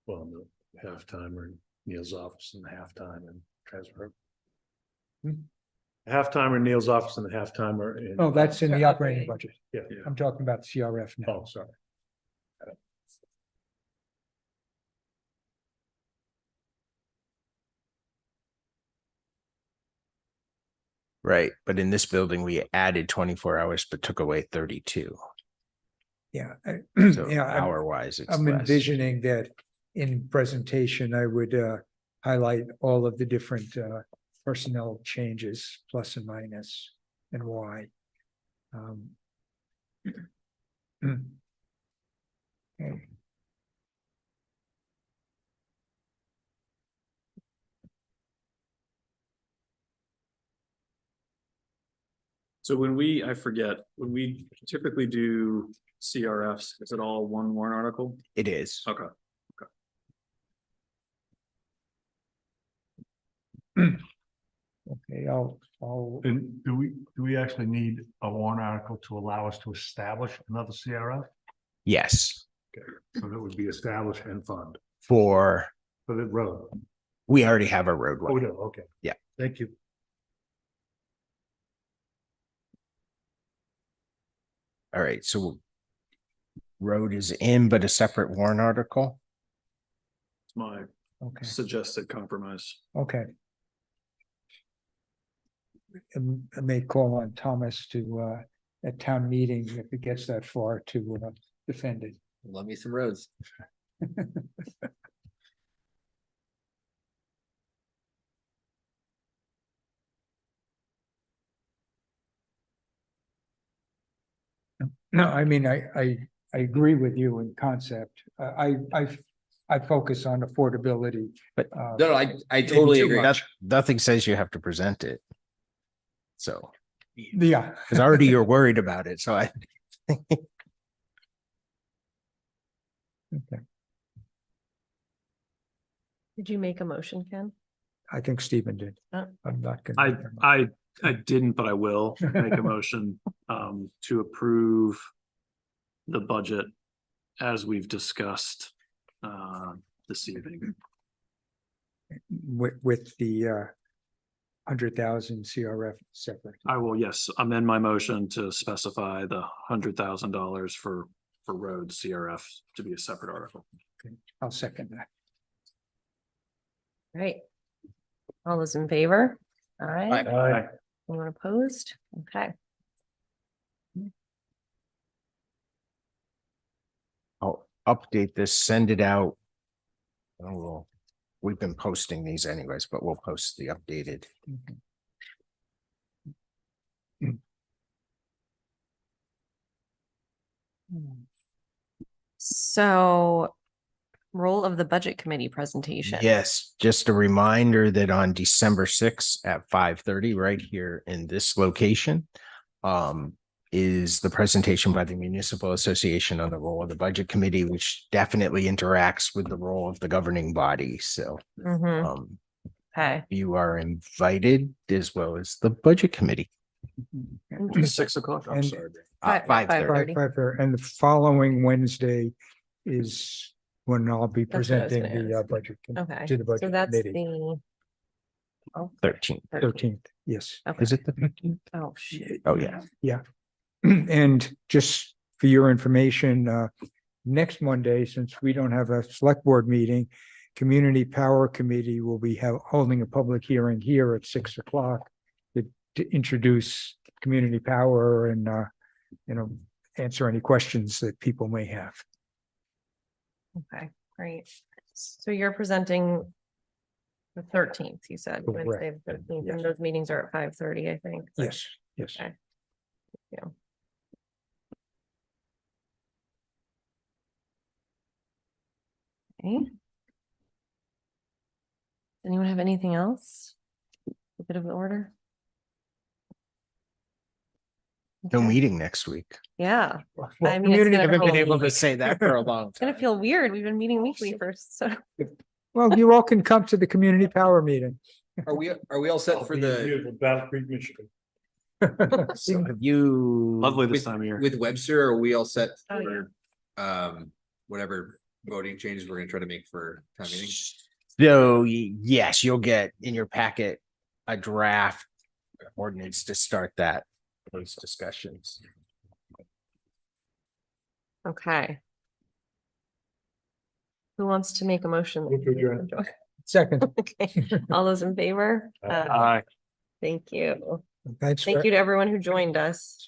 the halftime or Neil's office and the halftime and transfer. Halftime or Neil's office and the halftime are in. Oh, that's in the operating budget. Yeah. I'm talking about the CRF now. Oh, sorry. Right, but in this building, we added 24 hours, but took away 32. Yeah. So Yeah, hour wise, it's I'm less. envisioning that in presentation, I would highlight all of the different personnel changes, plus and minus, and why. Okay. So I forget, when we typically do CRFs, is it all one warrant article? It is. Okay. Okay, I'll, And do we actually need a warrant article to allow us to establish another CRF? Yes, So that would be establish and fund for, for the road. we already have a Oh, roadway. no, okay. Yeah. Thank you. All right, so road is in, but a separate warrant article. It's my okay, suggested compromise. okay. I may call on Thomas to, at town meeting, if it gets that far, to defend it. Love me some roads. No, I mean, I agree with you in concept. I focus on affordability. But- No, I totally too agree. much. Nothing says you have to present it. So, Yeah. because already you're worried about it, so I, Okay. Did you make a motion, Ken? I think Stephen did. Oh. I'm not gonna. I didn't, but I will make a motion to approve the budget as we've discussed this evening. With the 100,000 CRF separate. I will, yes, amend my motion to specify the $100,000 for road CRF to be a separate article. I'll second that. Right. All those in favor? Aye. Aye. Anyone opposed? Okay. I'll update this, send it out. Oh, well, we've been posting these anyways, but we'll post the updated. So role of the budget committee presentation. Yes, just a reminder that on December 6th at 5:30, right here in this location, is the presentation by the Municipal Association on the role of the Budget Committee, which definitely interacts with the role of the governing body. So Mhm. Okay. you are invited as well as the Budget Committee. 6 o'clock, I'm And- sorry. 5:30. And the following Wednesday is when I'll be That's what I was presenting gonna the ask. budget. Okay. To the So budget that's committee. the. 13th. 13th, yes. Okay. Is it the 13th? Oh, shit. Oh, yeah. Yeah. And just for your information, next Monday, since we don't have a select board meeting, Community Power Committee will be holding a public hearing here at 6 o'clock to introduce community power and, answer any questions that people may have. Okay, great. So you're presenting the 13th, you said, Correct. Wednesday, the 13th, Yes. and those meetings are at 5:30, I think. Yes, yes. Okay. Yeah. Okay. Anyone have anything else? A bit of an order? No Okay. meeting next week. Yeah, Well, I mean, it's community- gonna Haven't been feel- able to say that for a long it's gonna time. feel weird. We've been meeting weekly first, so. Well, you all can come to the community power meeting. Are we all set for the, Beautiful Battle Creek, Michigan. So have you? Lovely this with, time of year. with Webster, are we all set Oh, yeah. for whatever voting changes we're gonna try to make for town meeting? So yes, you'll get in your packet a draft ordinance to start those discussions. Okay. Who wants to make a motion? Move to adjourn. Second, Okay, all those in favor? Aye. Thank you. thanks. Thank you to everyone who joined us.